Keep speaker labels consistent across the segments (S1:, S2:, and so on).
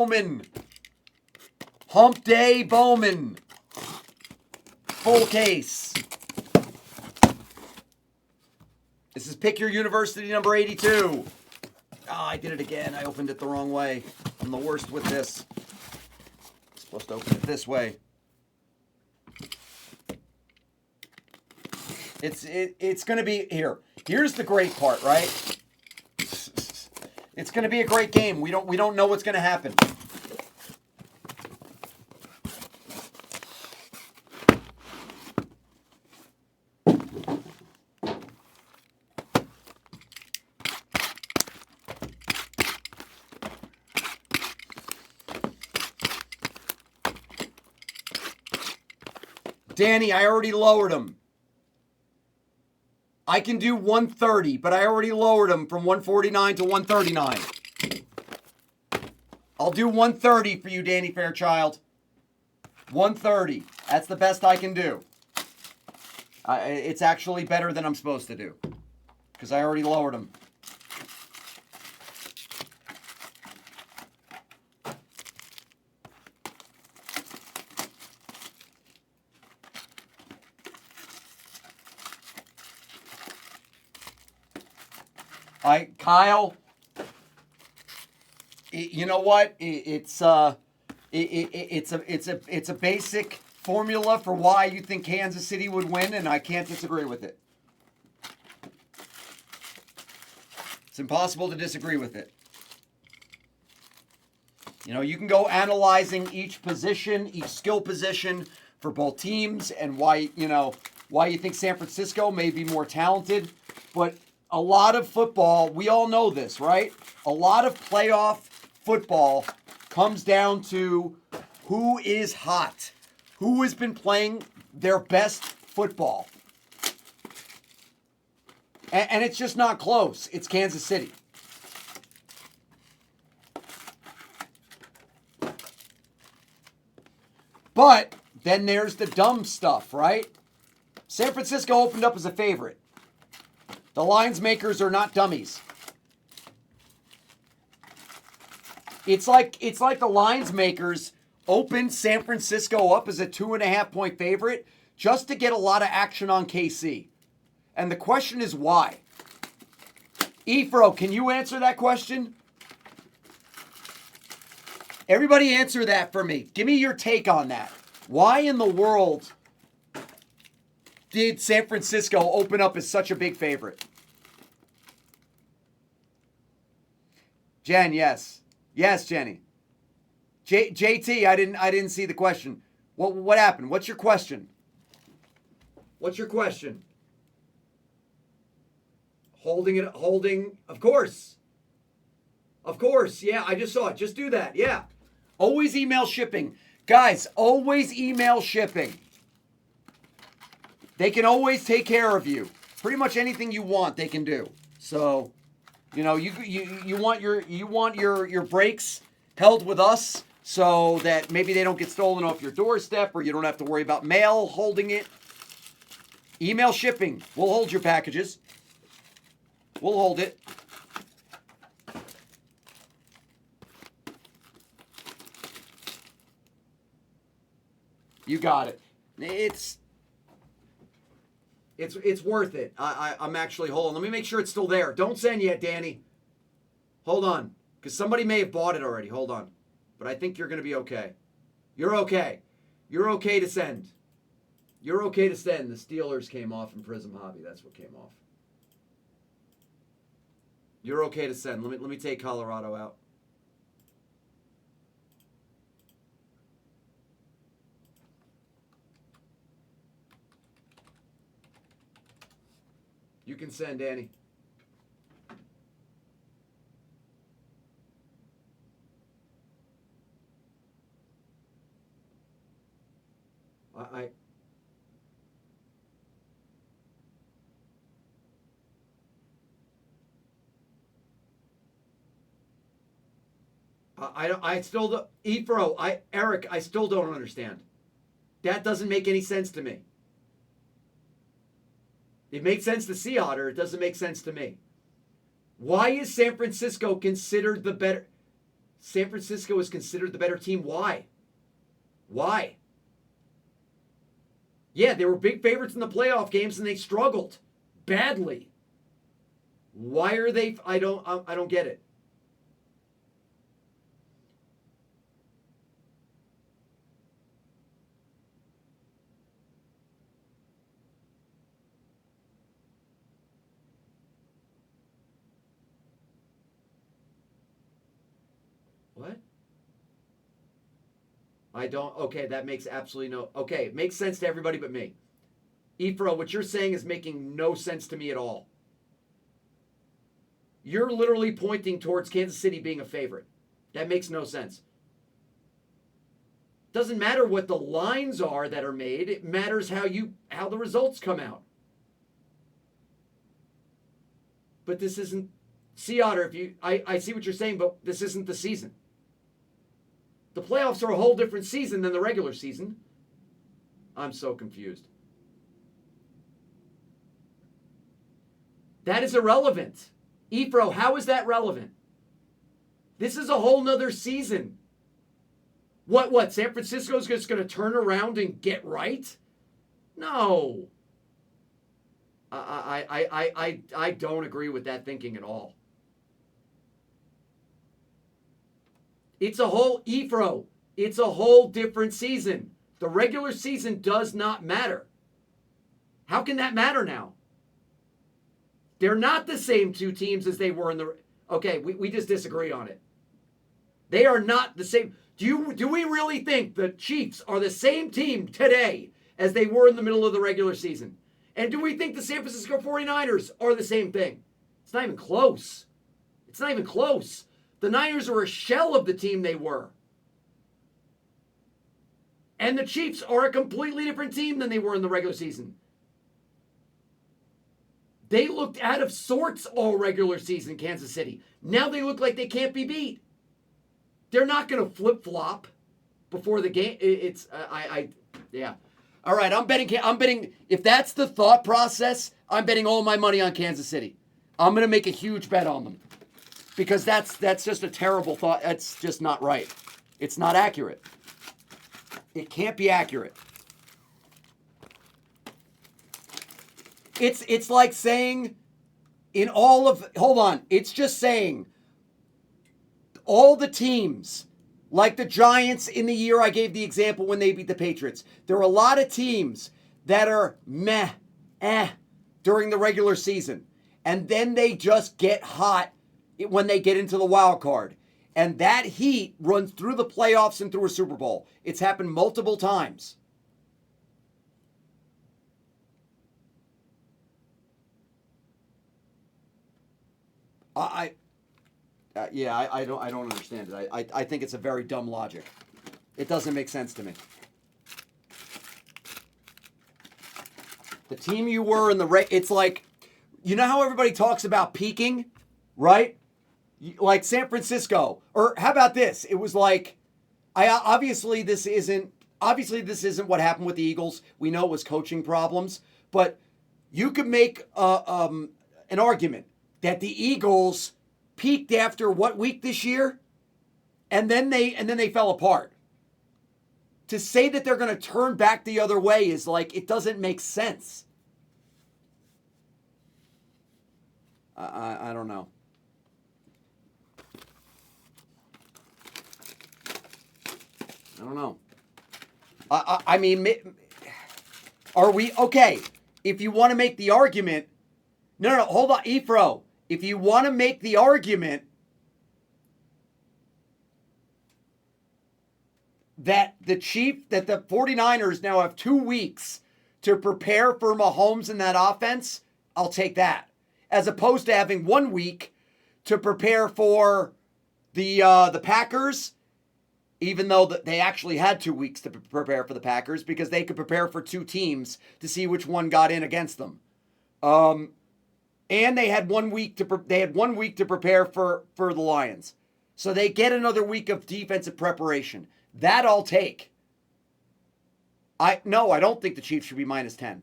S1: Bowman. Hump Day Bowman. Full case. This is Pick Your University number 82. I did it again. I opened it the wrong way. I'm the worst with this. I'm supposed to open it this way. It's going to be here. Here's the great part, right? It's going to be a great game. We don't know what's going to happen. Danny, I already lowered him. I can do 130, but I already lowered him from 149 to 139. I'll do 130 for you, Danny Fairchild. 130. That's the best I can do. It's actually better than I'm supposed to do because I already lowered him. Kyle, you know what? It's a basic formula for why you think Kansas City would win, and I can't disagree with it. It's impossible to disagree with it. You know, you can go analyzing each position, each skill position for both teams, and why you think San Francisco may be more talented, but a lot of football, we all know this, right? A lot of playoff football comes down to who is hot, who has been playing their best football. And it's just not close. It's Kansas City. But then there's the dumb stuff, right? San Francisco opened up as a favorite. The lines makers are not dummies. It's like the lines makers opened San Francisco up as a 2.5-point favorite just to get a lot of action on KC. And the question is why? Efro, can you answer that question? Everybody answer that for me. Give me your take on that. Why in the world did San Francisco open up as such a big favorite? Jen, yes. Yes, Jenny. JT, I didn't see the question. What happened? What's your question? What's your question? Holding, of course. Of course, yeah, I just saw it. Just do that, yeah. Always email shipping. Guys, always email shipping. They can always take care of you. Pretty much anything you want, they can do. So, you know, you want your brakes held with us so that maybe they don't get stolen off your doorstep or you don't have to worry about mail holding it. Email shipping. We'll hold your packages. We'll hold it. You got it. It's worth it. I'm actually, hold on. Let me make sure it's still there. Don't send yet, Danny. Hold on. Because somebody may have bought it already. Hold on. But I think you're going to be okay. You're okay. You're okay to send. You're okay to send. The Steelers came off in Prism Hobby. That's what came off. You're okay to send. Let me take Colorado out. You can send, Danny. I still don't, Eric, I still don't understand. That doesn't make any sense to me. It makes sense to Sea Otter. It doesn't make sense to me. Why is San Francisco considered the better? San Francisco is considered the better team. Why? Why? Yeah, they were big favorites in the playoff games and they struggled badly. Why are they? I don't get it. What? I don't. Okay, that makes absolutely no. Okay, it makes sense to everybody but me. Efro, what you're saying is making no sense to me at all. You're literally pointing towards Kansas City being a favorite. That makes no sense. Doesn't matter what the lines are that are made. It matters how the results come out. But this isn't. Sea Otter, I see what you're saying, but this isn't the season. The playoffs are a whole different season than the regular season. I'm so confused. That is irrelevant. Efro, how is that relevant? This is a whole nother season. What? San Francisco's just going to turn around and get right? No. I don't agree with that thinking at all. It's a whole different season. The regular season does not matter. How can that matter now? They're not the same two teams as they were in the. Okay, we just disagree on it. They are not the same. Do we really think the Chiefs are the same team today as they were in the middle of the regular season? And do we think the San Francisco 49ers are the same thing? It's not even close. It's not even close. The Niners are a shell of the team they were. And the Chiefs are a completely different team than they were in the regular season. They looked out of sorts all regular season, Kansas City. Now they look like they can't be beat. They're not going to flip-flop before the game. Yeah. All right, I'm betting, if that's the thought process, I'm betting all my money on Kansas City. I'm going to make a huge bet on them. Because that's just a terrible thought. That's just not right. It's not accurate. It can't be accurate. It's like saying it's just saying all the teams, like the Giants in the year I gave the example when they beat the Patriots. There are a lot of teams that are during the regular season. And then they just get hot when they get into the wild card. And that heat runs through the playoffs and through a Super Bowl. It's happened multiple times. I don't understand it. I think it's a very dumb logic. It doesn't make sense to me. The team you were in it's like, you know how everybody talks about peaking, right? Like San Francisco, or how about this? It was like, obviously this isn't what happened with the Eagles. We know it was coaching problems, but you could make an argument that the Eagles peaked after what week this year, and then they fell apart. To say that they're going to turn back the other way is like, it doesn't make sense. I don't know. I don't know. I mean, are we okay? If you want to make the argument, no, hold on, Efro. If you want to make the argument that the 49ers now have 2 weeks to prepare for Mahomes in that offense, I'll take that. As opposed to having 1 week to prepare for the Packers, even though they actually had 2 weeks to prepare for the Packers because they could prepare for two teams to see which one got in against them. And they had 1 week to prepare for the Lions. So they get another week of defensive preparation. That I'll take. I don't think the Chiefs should be -10.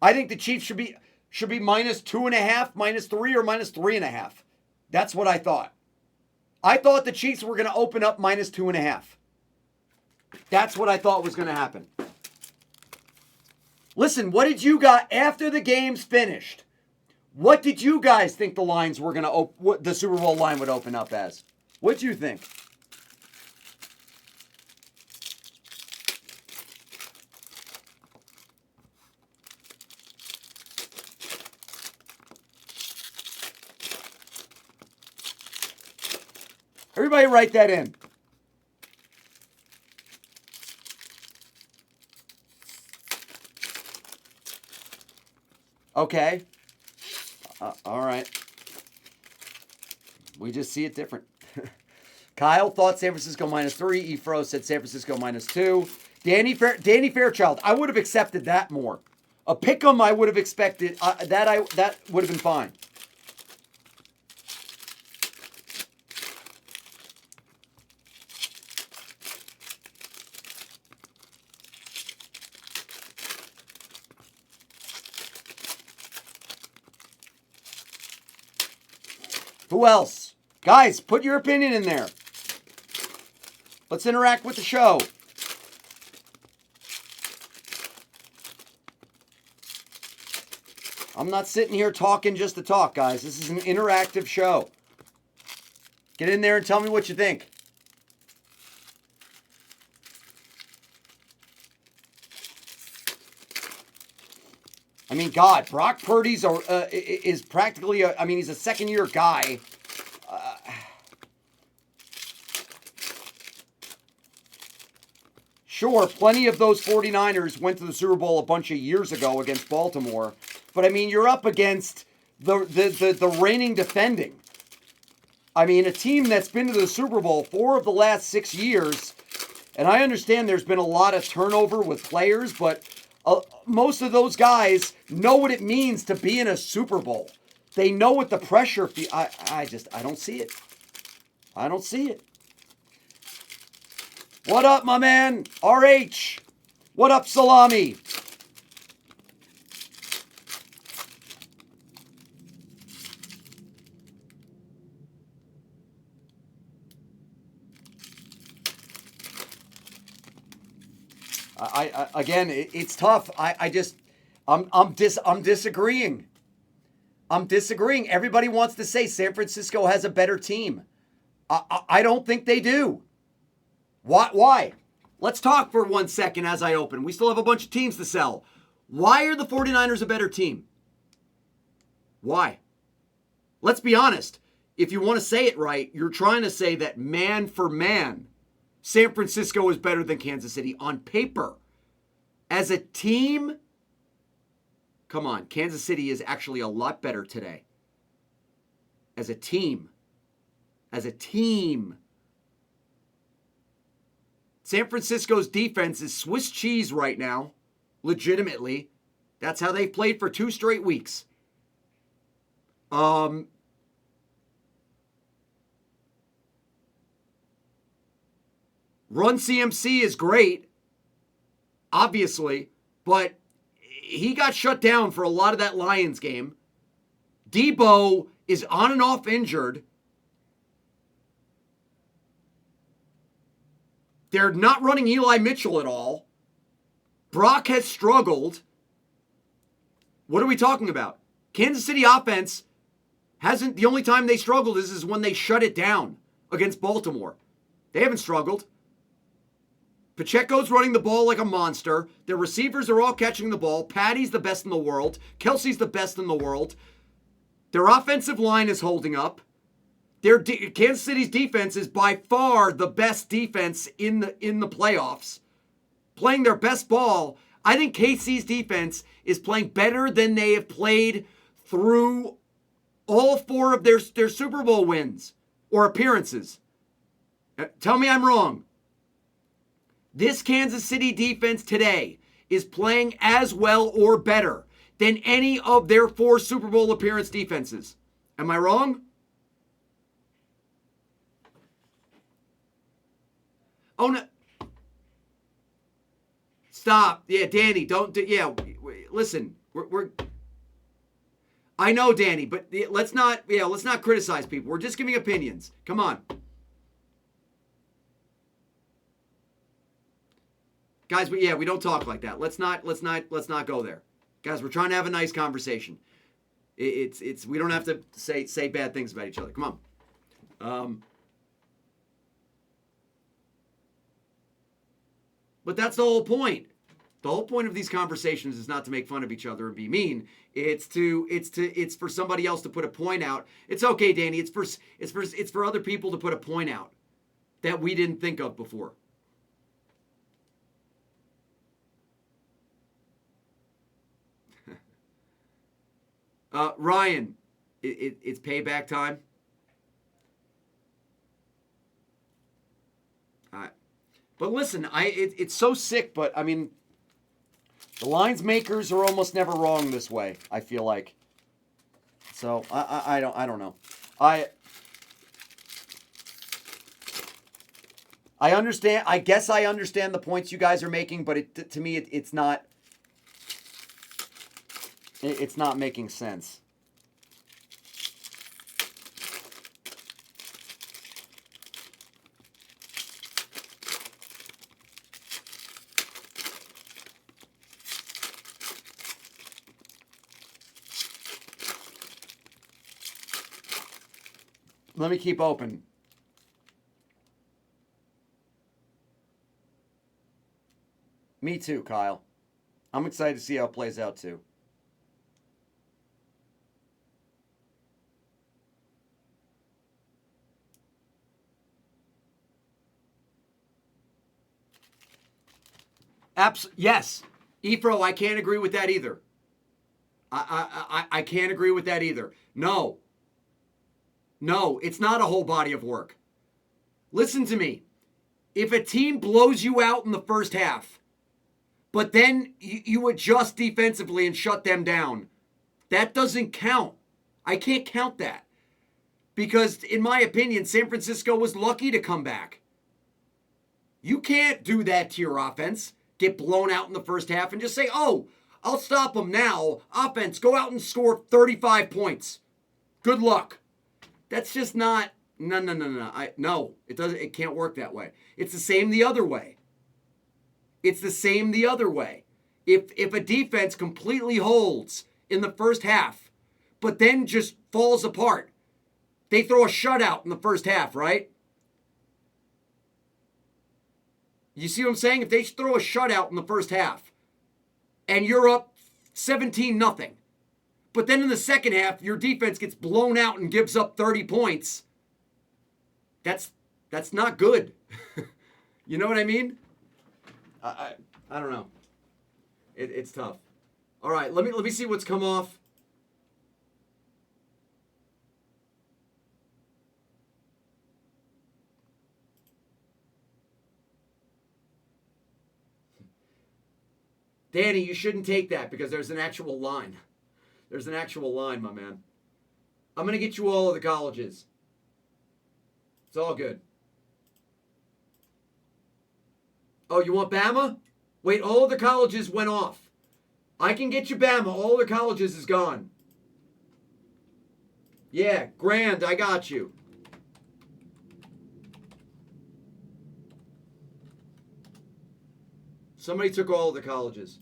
S1: I think the Chiefs should be -2.5, -3, or -3.5. That's what I thought. I thought the Chiefs were going to open up -2.5. That's what I thought was going to happen. Listen, what did you guys, after the game's finished, what did you guys think the lines were going to, what the Super Bowl line would open up as? What did you think? Everybody write that in. Okay. All right. We just see it different. Kyle thought San Francisco -3. Efro said San Francisco -2. Danny Fairchild, I would have accepted that more. A pick 'em I would have expected. That would have been fine. Who else? Guys, put your opinion in there. Let's interact with the show. I'm not sitting here talking just to talk, guys. This is an interactive show. Get in there and tell me what you think. I mean, God, Brock Purdy's is practically he's a second-year guy. Sure, plenty of those 49ers went to the Super Bowl a bunch of years ago against Baltimore. But, I mean, you're up against the reigning defending. I mean, a team that's been to the Super Bowl 4 of the last 6 years. And I understand there's been a lot of turnover with players, but most of those guys know what it means to be in a Super Bowl. They know what the pressure I don't see it. I don't see it. What up, my man? RH. What up, Salami? Again, it's tough. I'm disagreeing. I'm disagreeing. Everybody wants to say San Francisco has a better team. I don't think they do. Why? Let's talk for 1 second as I open. We still have a bunch of teams to sell. Why are the 49ers a better team? Why? Let's be honest. If you want to say it right, you're trying to say that man for man, San Francisco is better than Kansas City on paper. As a team, come on, Kansas City is actually a lot better today. As a team. San Francisco's defense is Swiss cheese right now, legitimately. That's how they've played for 2 straight weeks. Run CMC is great, obviously, but he got shut down for a lot of that Lions game. Debo is on and off injured. They're not running Eli Mitchell at all. Brock has struggled. What are we talking about? Kansas City offense hasn't, the only time they struggled is when they shut it down against Baltimore. They haven't struggled. Pacheco's running the ball like a monster. Their receivers are all catching the ball. Patty's the best in the world. Kelsey's the best in the world. Their offensive line is holding up. Kansas City's defense is by far the best defense in the playoffs. Playing their best ball. I think KC's defense is playing better than they have played through all 4 of their Super Bowl wins or appearances. Tell me I'm wrong. This Kansas City defense today is playing as well or better than any of their 4 Super Bowl appearance defenses. Am I wrong? Oh, no. Stop. Yeah, Danny, don't. Yeah, listen. We're. I know, Danny, but let's not criticize people. We're just giving opinions. Come on. guys. We don't talk like that. Let's not go there, guys. We're trying to have a nice conversation. It's we don't have to say bad things about each other. Come on. But that's the whole point. The whole point of these conversations is not to make fun of each other and be mean. It's for somebody else to put a point out. It's okay, Danny. It's for other people to put a point out that we didn't think of before. Ryan, it's payback time. But listen, it's so sick. But I mean, the lines makers are almost never wrong this way, I feel like. So I don't know. I understand. I guess I understand the points you guys are making, but to me it's not. It's not making sense. Let me keep open. Me too, Kyle. I'm excited to see how it plays out too. Yes. Efro, I can't agree with that either. I can't agree with that either. No, it's not a whole body of work. Listen to me. If a team blows you out in the first half, but then you adjust defensively and shut them down, that doesn't count. I can't count that. Because, in my opinion, San Francisco was lucky to come back. You can't do that to your offense. Get blown out in the first half and just say, oh, I'll stop them now. Offense, go out and score 35 points. Good luck. That's just not, no. No, it doesn't. It can't work that way. It's the same the other way. If a defense completely holds in the first half, but then just falls apart, they throw a shutout in the first half, right? You see what I'm saying? If they throw a shutout in the first half and you're up 17-0, but then in the second half your defense gets blown out and gives up 30 points, that's not good. You know what I mean? I don't know. It's tough. All right, let me see what's come off. Danny, you shouldn't take that because there's an actual line. There's an actual line, my man. I'm going to get you all of the colleges. It's all good. Oh, you want Bama? Wait, all of the colleges went off. I can get you Bama. All the colleges is gone. Yeah, grand, I got you. Somebody took all of the colleges.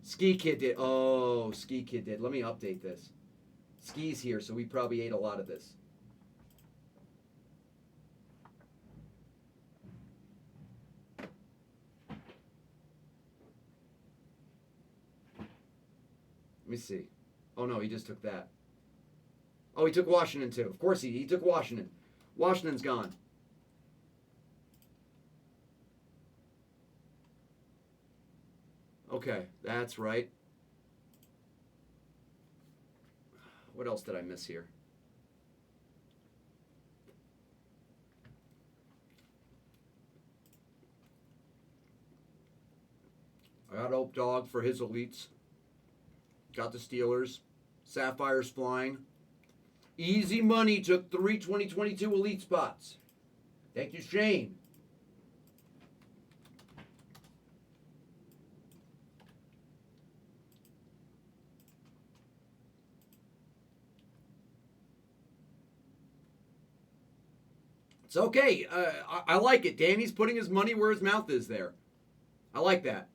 S1: Ski Kid did. Oh, Ski Kid did. Let me update this. Ski's here, so we probably ate a lot of this. Let me see. Oh, no, he just took that. Oh, he took Washington, too. Of course he took Washington. Washington's gone. Okay, that's right. What else did I miss here? I got Oak Dog for his elites. Got the Steelers. Sapphire's flying. Easy Money took 3 2022 elite spots. Thank you, Shane. It's okay. I like it. Danny's putting his money where his mouth is there. I like that.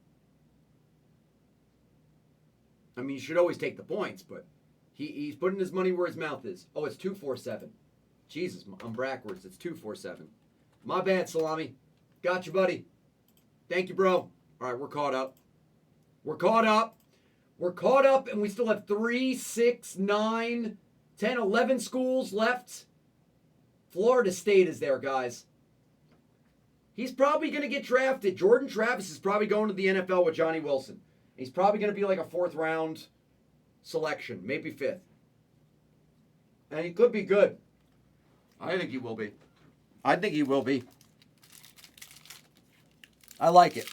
S1: I mean, you should always take the points, but he's putting his money where his mouth is. Oh, it's 247. Jesus, I'm backwards. It's 247. My bad, Salami. Got you, buddy. Thank you, bro. All right, we're caught up. We're caught up. We're caught up, and we still have 3, 6, 9, 10, 11 schools left. Florida State is there, guys. He's probably going to get drafted. Jordan Travis is probably going to the NFL with Johnny Wilson. He's probably going to be like a 4th round selection, maybe 5th. And he could be good. I think he will be. I think he will be. I like it.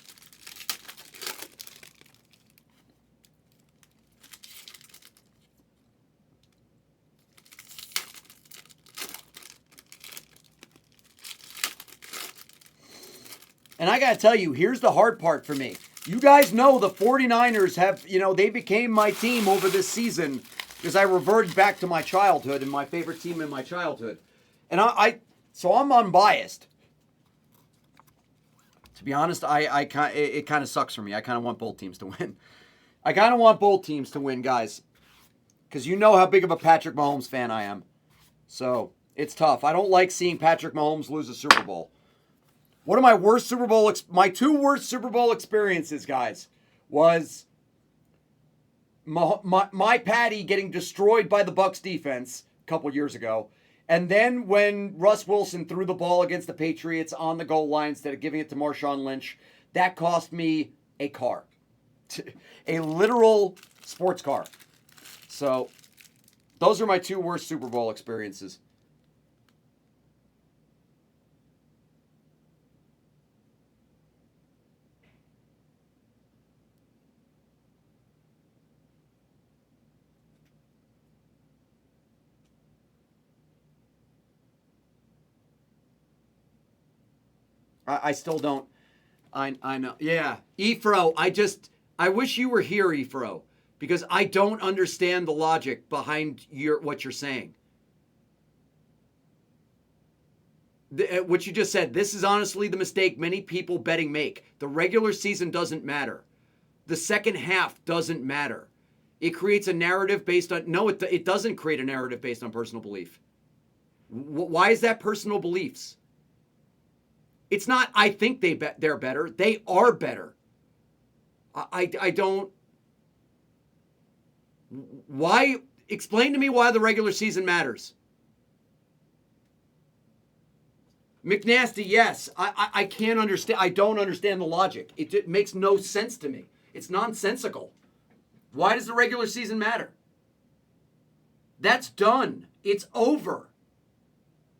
S1: And I got to tell you, here's the hard part for me. You guys know the 49ers have, they became my team over this season because I reverted back to my childhood and my favorite team in my childhood. And so I'm unbiased. To be honest, it kind of sucks for me. I kind of want both teams to win. I kind of want both teams to win, guys. Because you know how big of a Patrick Mahomes fan I am. So it's tough. I don't like seeing Patrick Mahomes lose a Super Bowl. One of my worst Super Bowl, my 2 worst Super Bowl experiences, guys, was my Patty getting destroyed by the Bucs defense a couple years ago. And then when Russ Wilson threw the ball against the Patriots on the goal line instead of giving it to Marshawn Lynch, that cost me a car. A literal sports car. So those are my 2 worst Super Bowl experiences. I still don't. I know. Yeah. Efro, I wish you were here, Efro, because I don't understand the logic behind what you're saying. What you just said, this is honestly the mistake many people betting make. The regular season doesn't matter. The second half doesn't matter. It creates a narrative based on... No, it doesn't create a narrative based on personal belief. Why is that personal beliefs? It's not, I think they're better. They are better. I don't... Why? Explain to me why the regular season matters. McNasty, yes. I can't understand. I don't understand the logic. It makes no sense to me. It's nonsensical. Why does the regular season matter? That's done. It's over.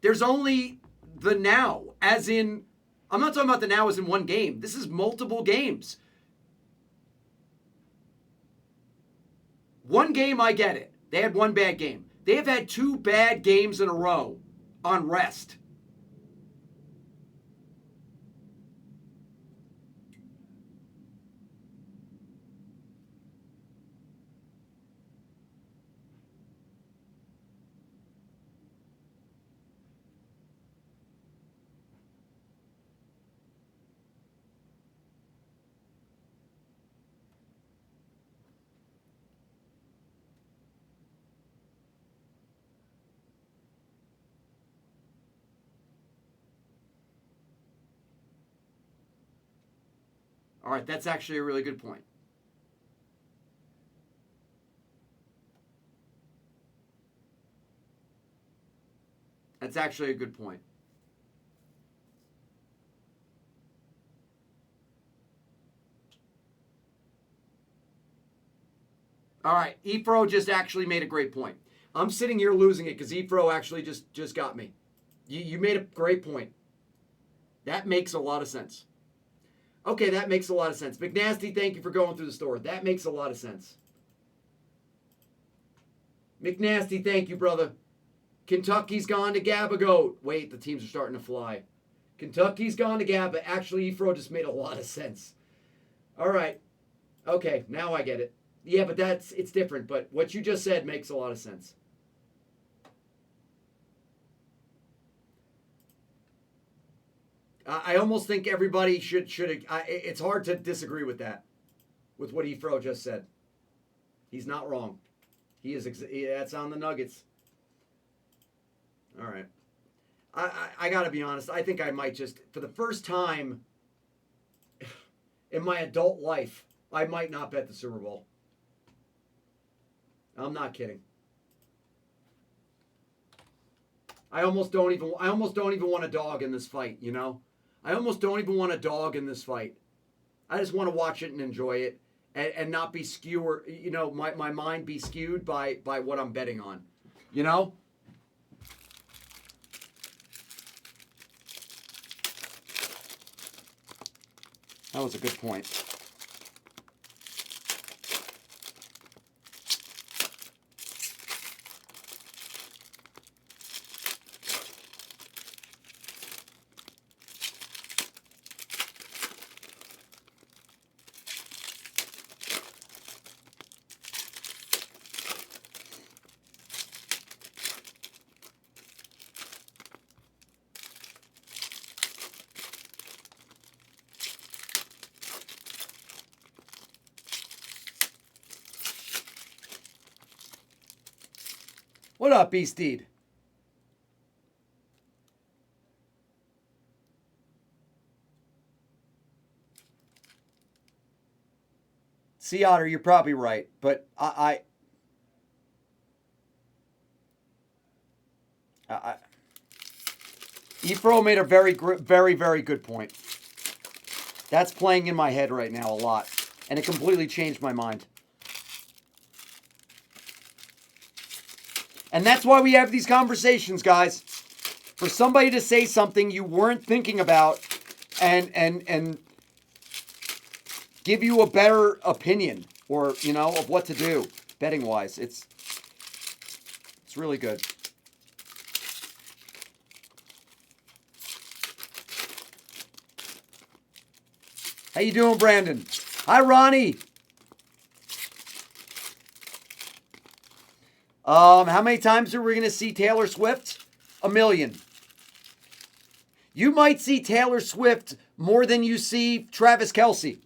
S1: There's only the now, as in... I'm not talking about the now as in one game. This is multiple games. One game, I get it. They had one bad game. They have had 2 bad games in a row on rest. All right, that's actually a really good point. That's actually a good point. All right, Efro just actually made a great point. I'm sitting here losing it because Efro actually just got me. You made a great point. That makes a lot of sense. Okay, that makes a lot of sense. McNasty, thank you for going through the store. That makes a lot of sense. McNasty, thank you, brother. Kentucky's gone to Gabagoat. Wait, the teams are starting to fly. Kentucky's gone to Gaba. Actually, Efro just made a lot of sense. All right. Okay, now I get it. Yeah, but it's different. But what you just said makes a lot of sense. I almost think everybody should. It's hard to disagree with that, with what Efro just said. He's not wrong. He is. That's on the Nuggets. All right. I got to be honest. I think I might just, for the first time in my adult life, I might not bet the Super Bowl. I'm not kidding. I almost don't even want a dog in this fight, you know? I almost don't even want a dog in this fight. I just want to watch it and enjoy it and not be skewed, you know, my mind be skewed by what I'm betting on. You know? That was a good point. What up, Beasteed? Sea Otter, you're probably right, but I Efro made a very, very good point. That's playing in my head right now a lot, and it completely changed my mind. And that's why we have these conversations, guys. For somebody to say something you weren't thinking about and give you a better opinion or, you know, of what to do betting wise. It's really good. How you doing, Brandon? Hi, Ronnie. How many times are we going to see Taylor Swift? 1 million. You might see Taylor Swift more than you see Travis Kelce.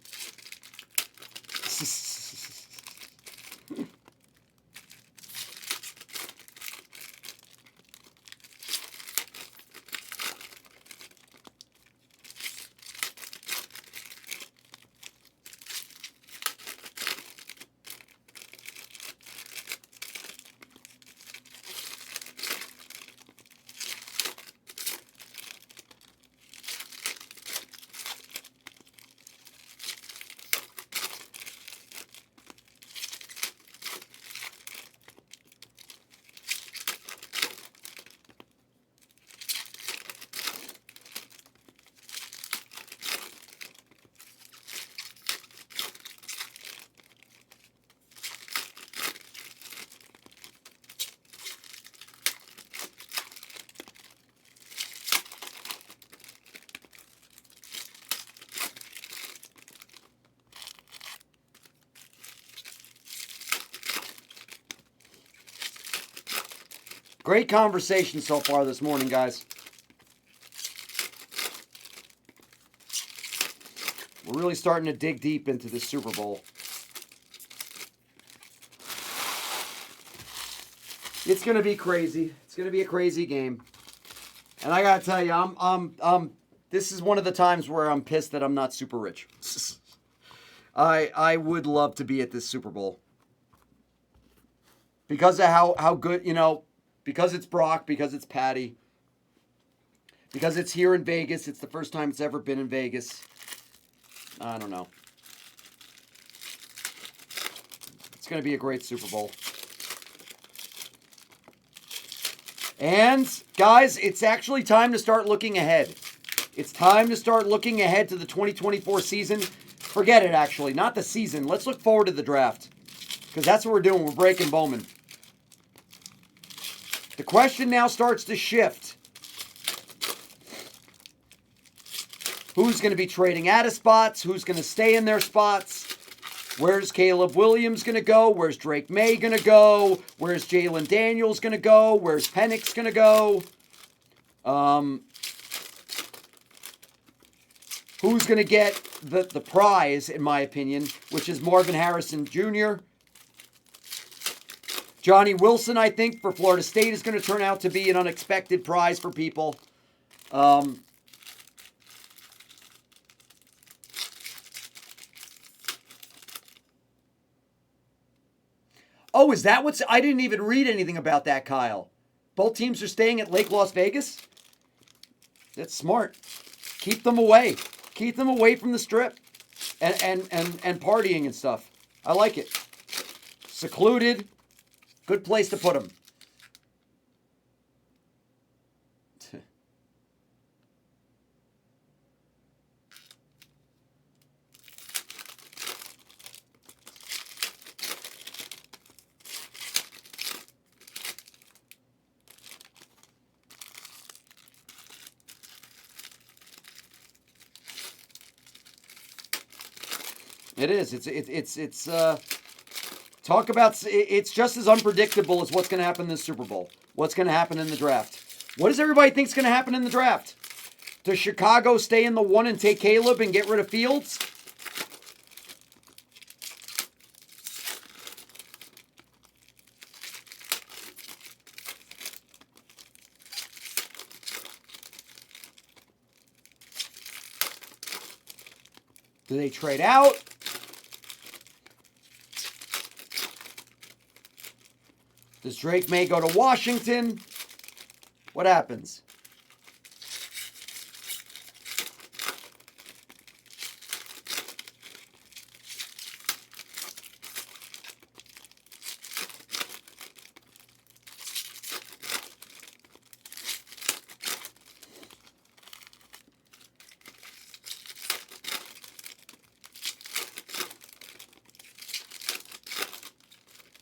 S1: Great conversation so far this morning, guys. We're really starting to dig deep into the Super Bowl. It's going to be crazy. It's going to be a crazy game. And I got to tell you, this is one of the times where I'm pissed that I'm not super rich. I would love to be at this Super Bowl. Because of how good, you know, because it's Brock, because it's Patty, because it's here in Vegas. It's the first time it's ever been in Vegas. I don't know. It's going to be a great Super Bowl. And, guys, it's actually time to start looking ahead. It's time to start looking ahead to the 2024 season. Forget it, actually. Not the season. Let's look forward to the draft. Because that's what we're doing. We're breaking Bowman. The question now starts to shift. Who's going to be trading out of spots? Who's going to stay in their spots? Where's Caleb Williams going to go? Where's Drake May going to go? Where's Jalen Daniels going to go? Where's Penix going to go? who's going to get the prize, in my opinion, which is Marvin Harrison Jr. Johnny Wilson, I think, for Florida State is going to turn out to be an unexpected prize for people. Oh, is that what's... I didn't even read anything about that, Kyle. Both teams are staying at Lake Las Vegas? That's smart. Keep them away. Keep them away from the Strip and partying and stuff. I like it. Secluded. Good place to put them. It is. It's talk about, it's just as unpredictable as what's going to happen in the Super Bowl. What's going to happen in the draft. What does everybody think is going to happen in the draft? Does Chicago stay in the 1 and take Caleb and get rid of Fields? Do they trade out? Does Drake May go to Washington? What happens?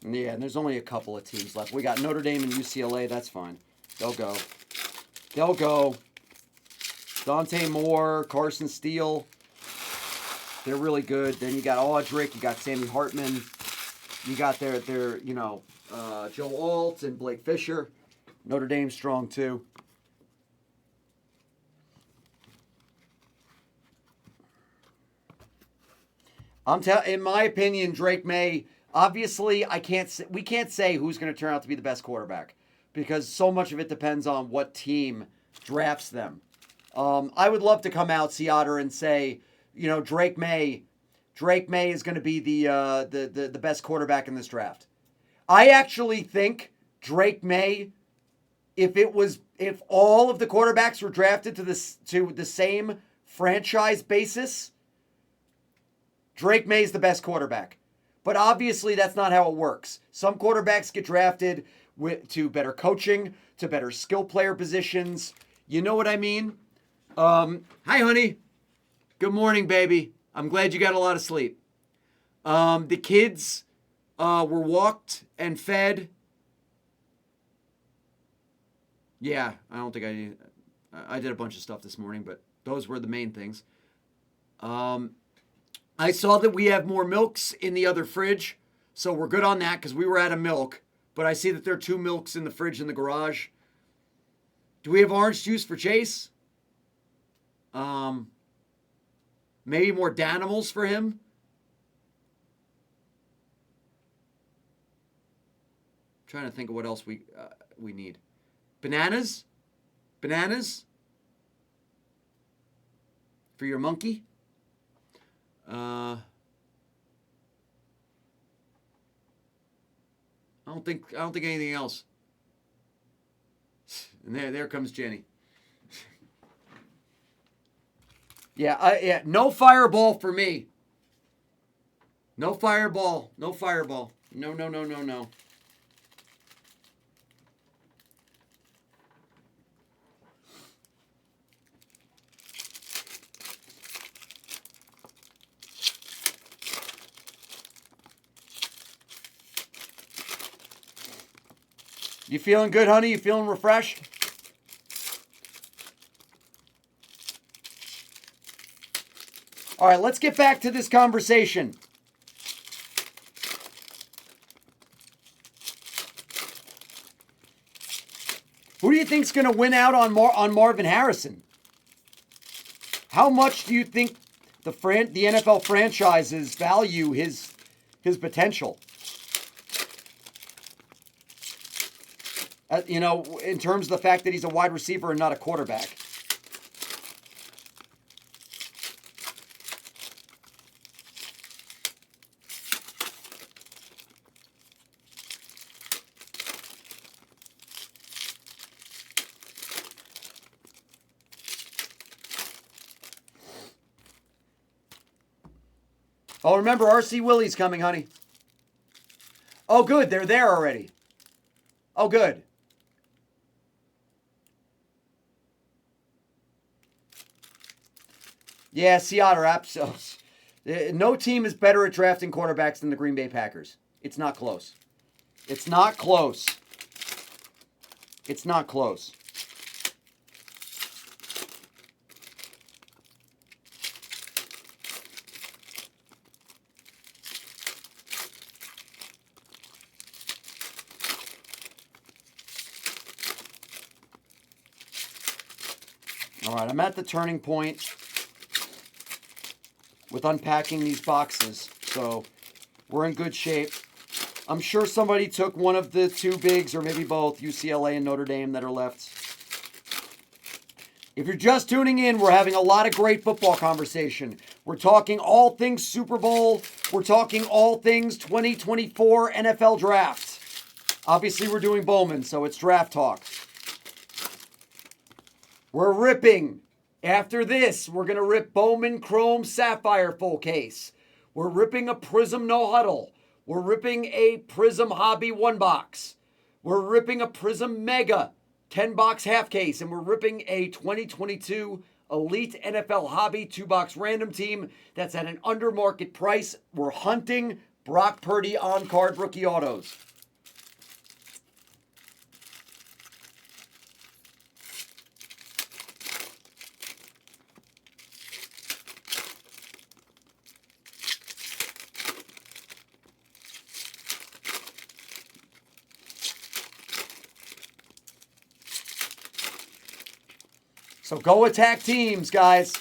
S1: Yeah, and there's only a couple of teams left. We got Notre Dame and UCLA. That's fine. They'll go. They'll go. Dante Moore, Carson Steele. They're really good. Then you got Audric. You got Sammy Hartman. You got their Joe Alt and Blake Fisher. Notre Dame's strong too. In my opinion, Drake May. Obviously, we can't say who's going to turn out to be the best quarterback because so much of it depends on what team drafts them. I would love to come out, Seattle, and say, Drake May is going to be the best quarterback in this draft. I actually think Drake May, if all of the quarterbacks were drafted to the same franchise basis, Drake May is the best quarterback. But obviously, that's not how it works. Some quarterbacks get drafted to better coaching, to better skill player positions. You know what I mean? Hi, honey. Good morning, baby. I'm glad you got a lot of sleep. The kids were walked and fed. Yeah, I don't think I did a bunch of stuff this morning, but those were the main things. I saw that we have more milks in the other fridge, so we're good on that because we were out of milk. But I see that there are 2 milks in the fridge in the garage. Do we have orange juice for Chase? Maybe more Danimals for him? I'm trying to think of what else we need. Bananas? Bananas? For your monkey? I don't think anything else. And there comes Jenny. Yeah, no fireball for me. No fireball. No fireball. No. You feeling good, honey? You feeling refreshed? All right, let's get back to this conversation. Who do you think's going to win out on Marvin Harrison? How much do you think the NFL franchises value his potential? In terms of the fact that he's a wide receiver and not a quarterback. Oh, remember, RC Willie's coming, honey. Oh, good. They're there already. Oh, good. Yeah, Seattle absolutely. No team is better at drafting quarterbacks than the Green Bay Packers. It's not close. It's not close. It's not close. All right, I'm at the turning point with unpacking these boxes, so we're in good shape. I'm sure somebody took one of the two bigs, or maybe both, UCLA and Notre Dame, that are left. If you're just tuning in, we're having a lot of great football conversation. We're talking all things Super Bowl. We're talking all things 2024 NFL Draft. Obviously, we're doing Bowman, so it's draft talk. We're ripping. After this, we're going to rip Bowman Chrome Sapphire full case. We're ripping a Prism No Huddle. We're ripping a Prism Hobby 1-box. We're ripping a Prism Mega 10-box half case. And we're ripping a 2022 Elite NFL Hobby 2-box random team that's at an under market price. We're hunting Brock Purdy on-card rookie autos. So go attack teams, guys.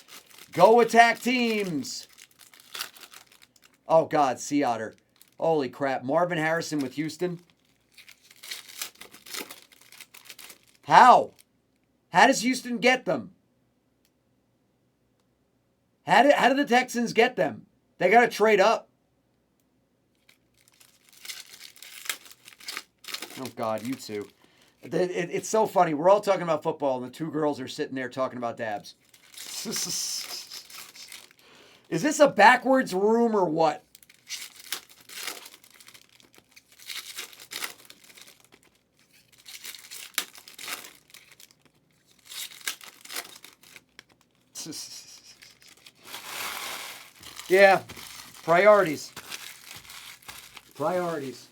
S1: Go attack teams. Oh, God, Sea Otter. Holy crap. Marvin Harrison with Houston. How? How does Houston get them? How did the Texans get them? They got to trade up. Oh, God, you two. It's so funny. We're all talking about football, and the two girls are sitting there talking about dabs. Is this a backwards room or what? Yeah, priorities. Priorities.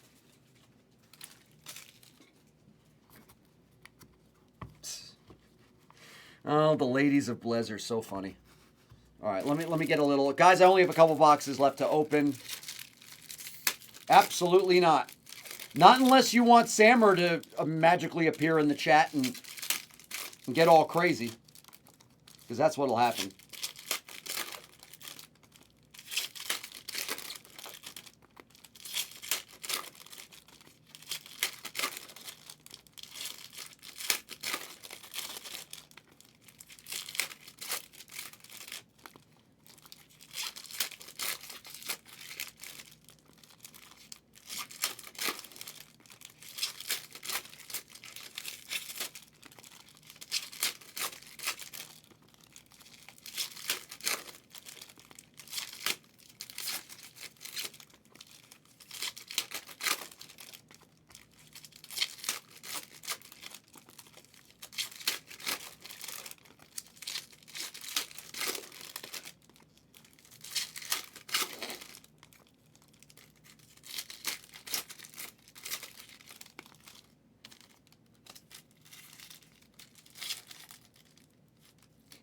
S1: Oh, the ladies of Blez are so funny. All right, let me get a little. Guys, I only have a couple boxes left to open. Absolutely not. Not unless you want Sammer to magically appear in the chat and get all crazy. Because that's what'll happen.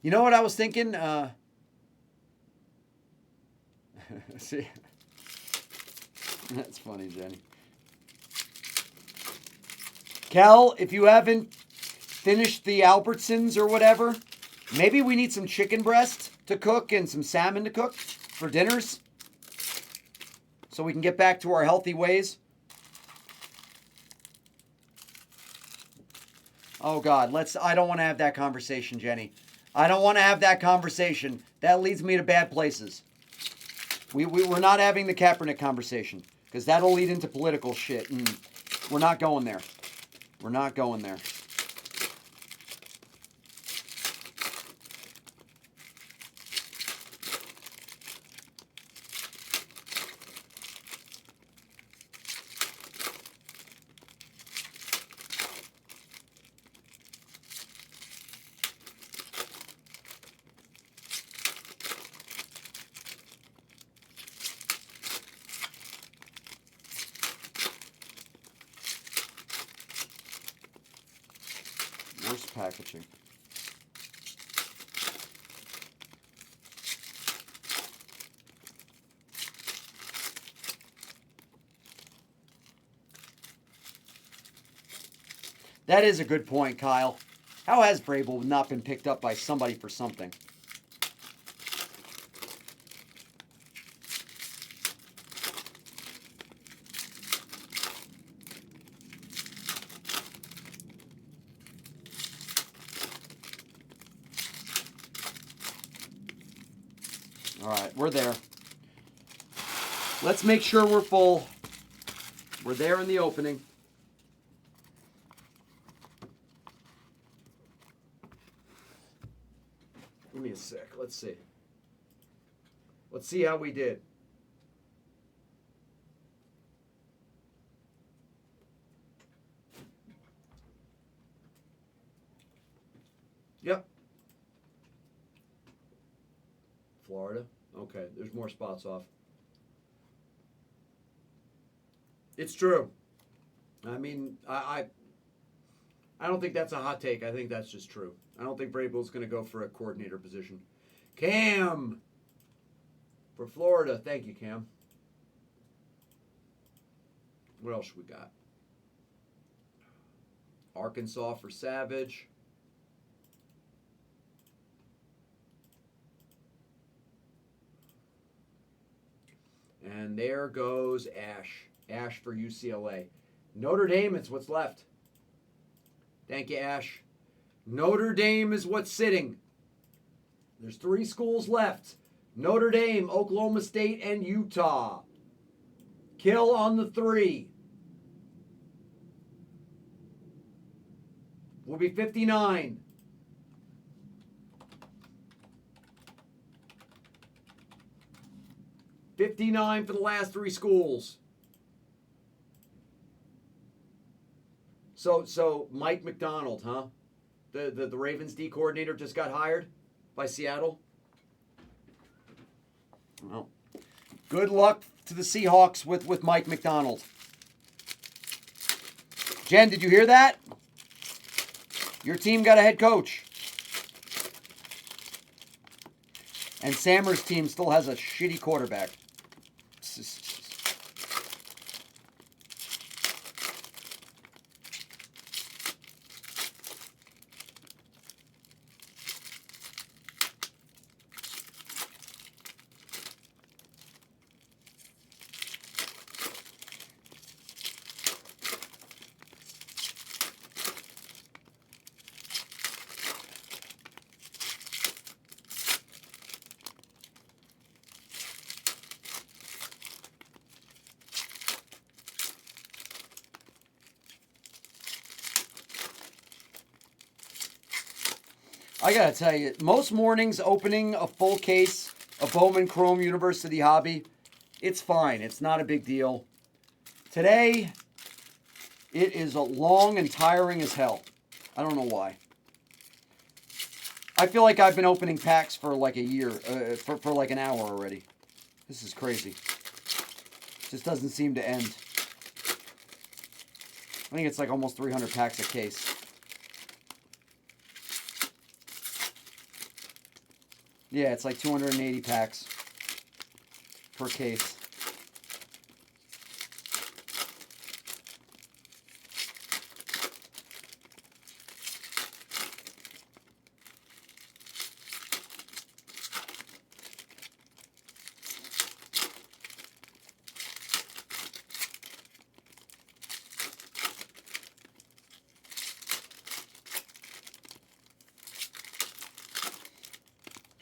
S1: You know what I was thinking? See, that's funny, Jenny. Kel, if you haven't finished the Albertsons or whatever, maybe we need some chicken breast to cook and some salmon to cook for dinners so we can get back to our healthy ways. Oh, God, I don't want to have that conversation, Jenny. I don't want to have that conversation. That leads me to bad places. We're not having the Kaepernick conversation because that'll lead into political shit, and we're not going there. We're not going there. Worst packaging. That is a good point, Kyle. How has Vrabel not been picked up by somebody for something? All right, we're there. Let's make sure we're full. We're there in the opening. Give me a sec. Let's see. Let's see how we did. Yep. Florida. Okay, there's more spots off. It's true. I mean, I don't think that's a hot take. I think that's just true. I don't think Vrabel's going to go for a coordinator position. Cam for Florida. Thank you, Cam. What else we got? Arkansas for Savage. And there goes Ash. Ash for UCLA. Notre Dame is what's left. Thank you, Ash. Notre Dame is what's sitting. There's 3 schools left. Notre Dame, Oklahoma State, and Utah. Kill on the 3. Will be 59. $59 for the last 3 schools. So Mike McDonald, huh? The Ravens D coordinator just got hired by Seattle. Well, good luck to the Seahawks with Mike McDonald. Jen, did you hear that? Your team got a head coach. And Sammer's team still has a shitty quarterback. I gotta tell you, most mornings opening a full case of Bowman Chorme University Hobby, it's fine. It's not a big deal. Today, it is long and tiring as hell. I don't know why. I feel like I've been opening packs for like a year, for like an hour already. This is crazy. Just doesn't seem to end. I think it's like almost 300 packs a case. Yeah, it's like 280 packs per case.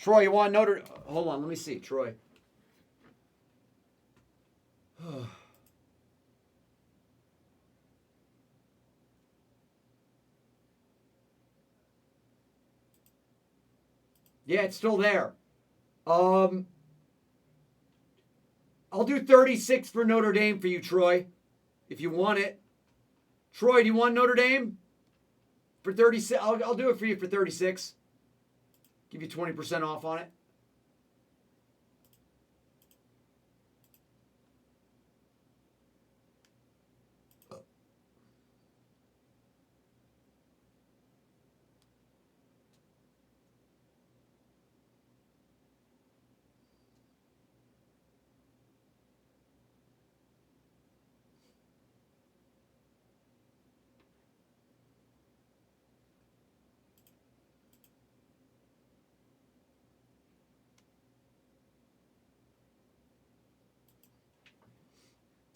S1: Troy, you want Notre? Hold on, let me see. Troy. Yeah, it's still there. I'll do 36 for Notre Dame for you, Troy, if you want it. Troy, do you want Notre Dame for 36? I'll do it for you for 36. Give you 20% off on it.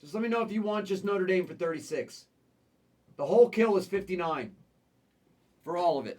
S1: Just let me know if you want just Notre Dame for 36. The whole kill is 59 for all of it.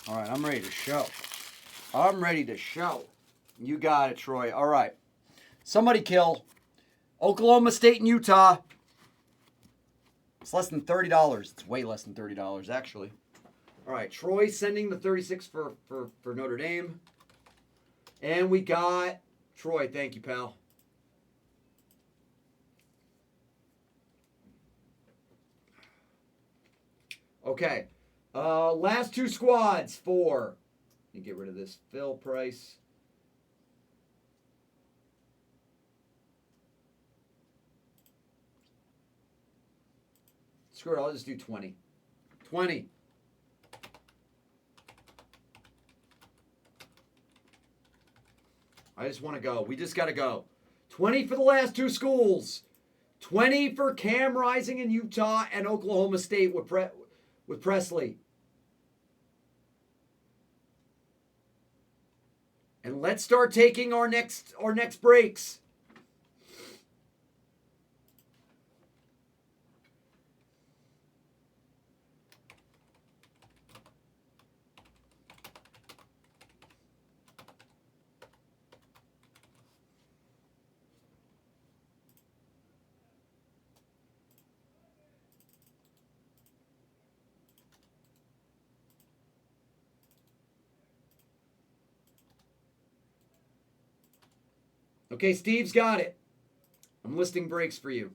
S1: All right, I'm ready to show. I'm ready to show. You got it, Troy. All right. Somebody kill Oklahoma State and Utah. It's less than $30. It's way less than $30, actually. All right, Troy sending the 36 for Notre Dame. And we got Troy. Thank you, pal. Okay. Last two squads for. Let me get rid of this fill price. Screw it, I'll just do 20. 20. I just want to go. We just got to go. 20 for the last two schools. 20 for Cam Rising in Utah and Oklahoma State with Presley. And let's start taking our next breaks. Okay, Steve's got it. I'm listing breaks for you.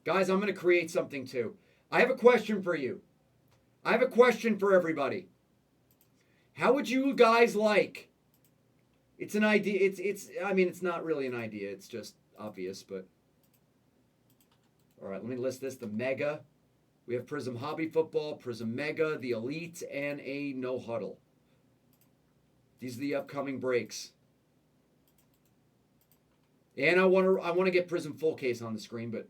S1: Guys, I'm going to create something too. I have a question for you. I have a question for everybody. How would you guys like? It's an idea. It's not really an idea. It's just obvious, but. All right, let me list this. The Mega. We have Prism Hobby Football, Prism Mega, the Elite, and a No Huddle. These are the upcoming breaks. And I want to get Prism Full Case on the screen, but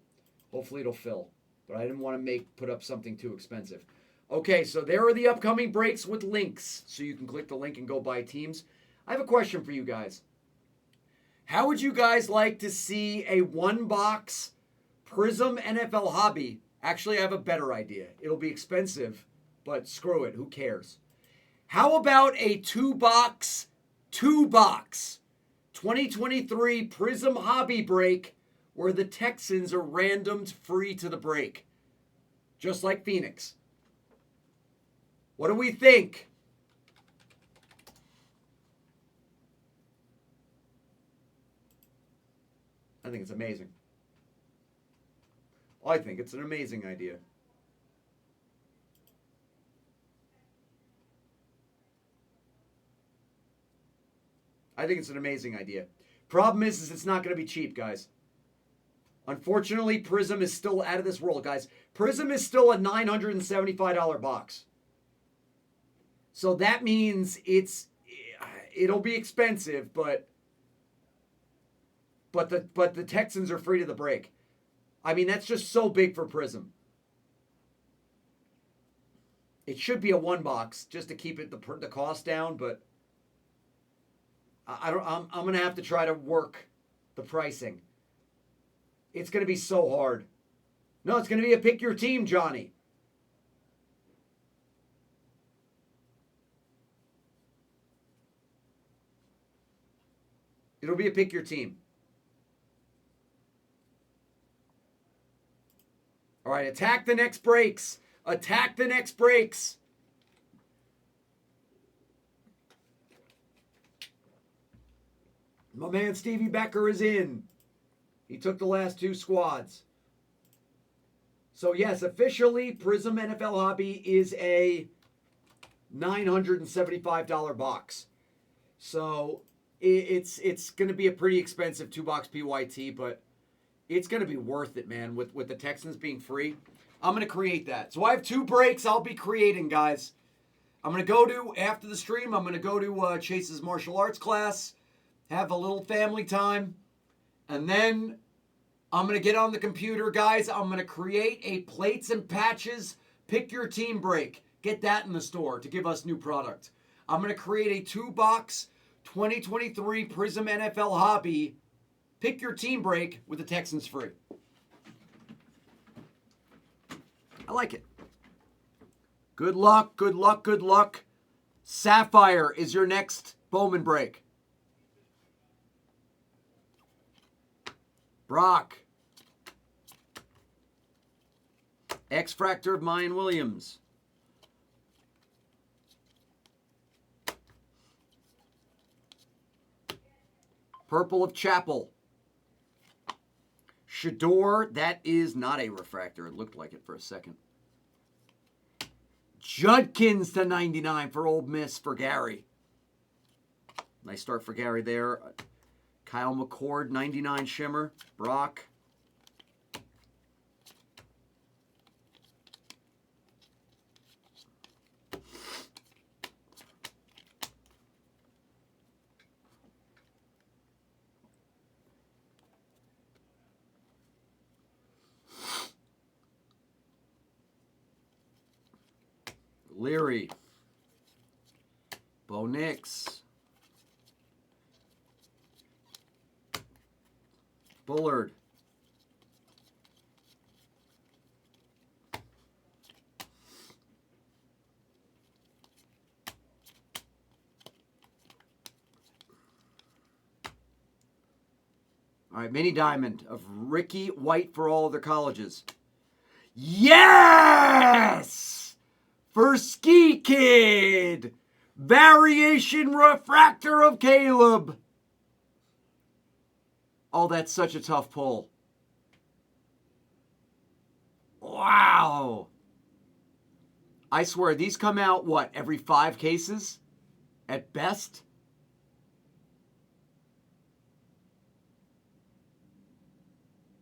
S1: hopefully it'll fill. But I didn't want to put up something too expensive. Okay, so there are the upcoming breaks with links. So you can click the link and go buy teams. I have a question for you guys. How would you guys like to see a one-box Prism NFL Hobby? Actually, I have a better idea. It'll be expensive, but screw it. Who cares? How about a two-box 2023 Prism Hobby break where the Texans are randomed free to the break? just like Phoenix. What do we think? I think it's amazing. I think it's an amazing idea. I think it's an amazing idea. Problem is it's not going to be cheap, guys. Unfortunately, Prism is still out of this world, guys. Prism is still a $975 box. So that means it'll be expensive, but the Texans are free to the break. I mean, that's just so big for Prism. It should be a one box just to keep it the cost down, but I'm going to have to try to work the pricing. It's going to be so hard. No, it's going to be a pick your team, Johnny. It'll be a pick your team. All right, attack the next breaks. Attack the next breaks. My man Stevie Becker is in. He took the last two squads. So yes, officially, Prism NFL Hobby is a $975 box. So it's going to be a pretty expensive 2-box PYT, but it's going to be worth it, man, with the Texans being free. I'm going to create that. So I have 2 breaks I'll be creating, guys. I'm going to go to, after the stream, I'm going to go to Chase's martial arts class, have a little family time, and then I'm going to get on the computer, guys. I'm going to create a plates and patches pick your team break. Get that in the store to give us new product. I'm going to create a 2-box 2023 Prism NFL Hobby pick your team break with the Texans free. I like it. Good luck, good luck, good luck. Sapphire is your next Bowman break. Brock. X-Fractor of Mayan Williams. Purple of Chapel. Shador, that is not a refractor. It looked like it for a second. Judkins to 99 for Ole Miss for Gary. Nice start for Gary there. Kyle McCord, 99 Shimmer. Brock. Leary. Bo Nix. Bullard. All right, mini diamond of Ricky White for all other colleges. Yes! For Ski Kid. Variation refractor of Caleb. Oh, that's such a tough pull. Wow. I swear, these come out, what, every 5 cases? At best?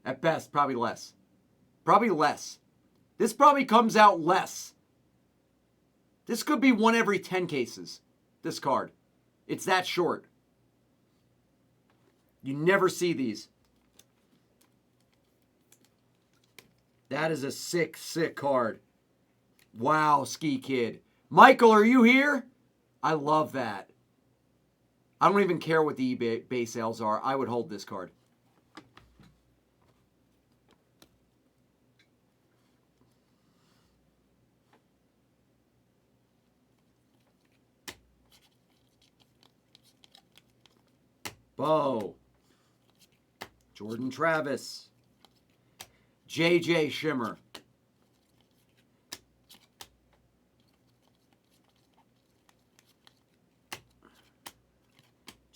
S1: At best, probably less. Probably less. This probably comes out less. This could be 1 every 10 cases, this card. It's that short. You never see these. That is a sick, sick card. Wow, Ski Kid. Michael, are you here? I love that. I don't even care what the eBay sales are. I would hold this card. Bo. Jordan Travis. JJ Shimmer.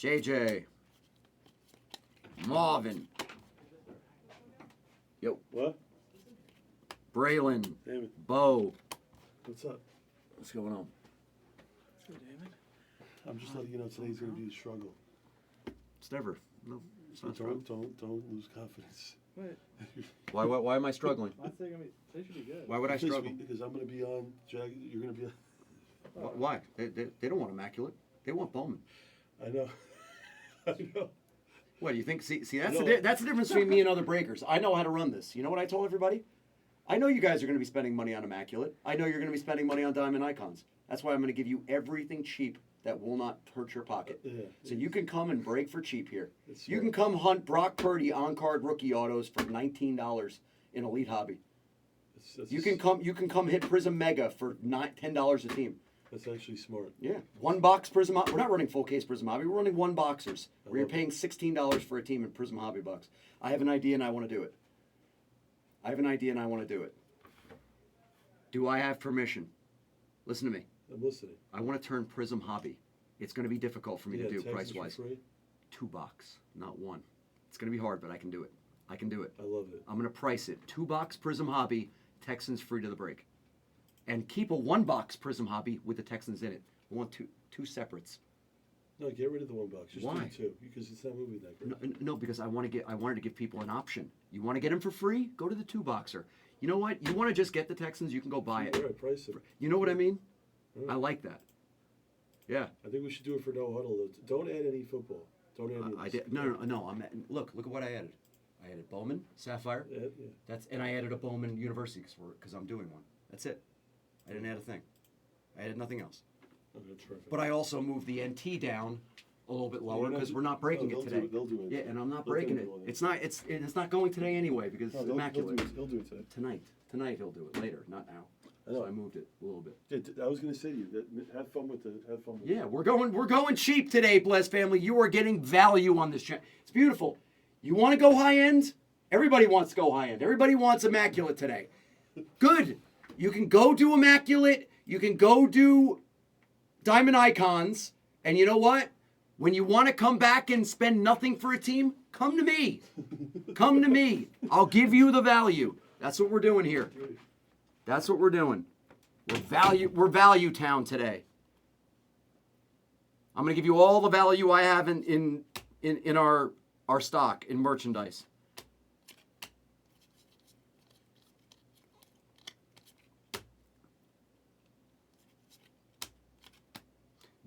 S1: JJ. Marvin. Yo.
S2: What?
S1: Braylon.
S2: David.
S1: Bo.
S2: What's up?
S1: What's going on?
S2: David. I'm just letting you know today's going to be a struggle.
S1: It's never. No. It's not
S2: Don't lose confidence.
S3: Wait.
S1: Why am I struggling?
S3: I think they should be good.
S1: Why would I struggle?
S2: Because I'm going to be on Jag. You're going to be on.
S1: Why? They don't want immaculate. They want Bowman.
S2: I know. I know.
S1: What do you think? See, that's the difference between me and other breakers. I know how to run this. You know what I told everybody? I know you guys are going to be spending money on immaculate. I know you're going to be spending money on diamond icons. That's why I'm going to give you everything cheap that will not hurt your pocket.
S2: Yeah,
S1: so you can come and break for cheap here. You
S2: right.
S1: can come hunt Brock Purdy on-card rookie autos for $19 in Elite Hobby. You can come hit Prism Mega for $10 a team.
S2: That's actually smart.
S1: Yeah, one box Prism. We're not running full case Prism Hobby. We're running one boxers. Where you're paying $16 for a team in Prism Hobby box. I have an idea and I want to do it. Do I have permission? Listen to me.
S2: I'm listening.
S1: I want to turn Prism Hobby. It's going to be difficult for me to do price-wise.
S2: Free?
S1: 2 box, not 1. It's going to be hard, but I can do it. I
S2: love it.
S1: I'm going to price it 2 box Prism Hobby, Texans free to the break, and keep a 1 box Prism Hobby with the Texans in it. I want two separates.
S2: No, get rid of the 1 box. Just
S1: Why?
S2: do 2 because it's not moving that great.
S1: No, because I wanted to give people an option. You want to get them for free? Go to the 2 boxer. You know what? You want to just get the Texans? You can go buy it.
S2: All right, price it.
S1: You know what I mean?
S2: Right.
S1: I like that. Yeah.
S2: I think we should do it for no huddle. Don't add any football. Don't add any.
S1: I did. No. Look at what I added. I added Bowman, Sapphire.
S2: Yeah.
S1: And I added a Bowman University because I'm doing one. That's it. I didn't add a thing. I added nothing else.
S2: Okay, terrific.
S1: But I also moved the NT down a little bit lower because we're not breaking it today.
S2: They'll do it.
S1: Yeah, and I'm not breaking it. It's not going today anyway because it's immaculate.
S2: He'll do it today.
S1: Tonight he'll do it. Later, not now. So I moved it a little bit.
S2: Yeah, I was going to say to you that have fun with it.
S1: Yeah, we're going cheap today, Bless family. You are getting value on this channel. It's beautiful. You want to go high end? Everybody wants to go high end. Everybody wants immaculate today. Good. You can go do immaculate. You can go do diamond icons. And you know what? When you want to come back and spend nothing for a team, come to me. Come to me. I'll give you the value. That's what we're doing here. That's what we're doing. We're value town today. I'm going to give you all the value I have in our stock in merchandise.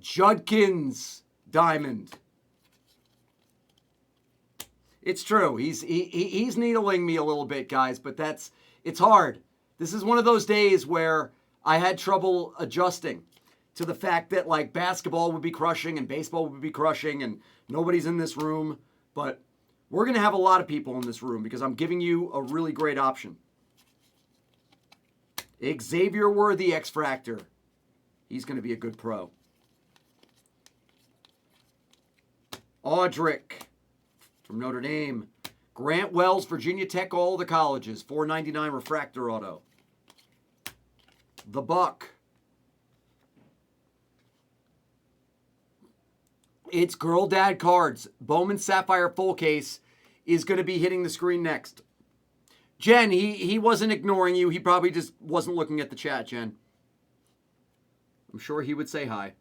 S1: Judkins diamond. It's true. He's needling me a little bit, guys, but it's hard. This is one of those days where I had trouble adjusting to the fact that like basketball would be crushing and baseball would be crushing and nobody's in this room. But we're going to have a lot of people in this room because I'm giving you a really great option. Xavier Worthy X-Fractor. He's going to be a good pro. Audric from Notre Dame. Grant Wells, Virginia Tech, all the colleges. $4.99 refractor auto. The Buck. It's Girl Dad Cards. Bowman Sapphire full case is going to be hitting the screen next. Jen, he wasn't ignoring you. He probably just wasn't looking at the chat, Jen. I'm sure he would say hi.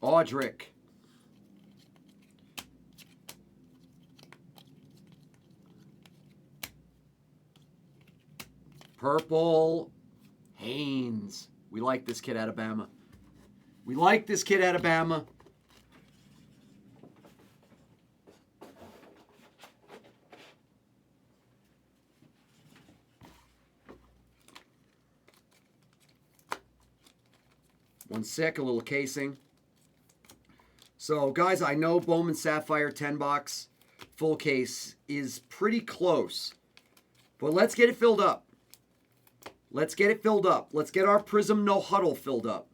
S1: Audric. Purple Haynes. We like this kid out of Bama. One sec, a little casing. So, guys, I know Bowman Sapphire 10 box full case is pretty close. But let's get it filled up. Let's get our Prism No Huddle filled up.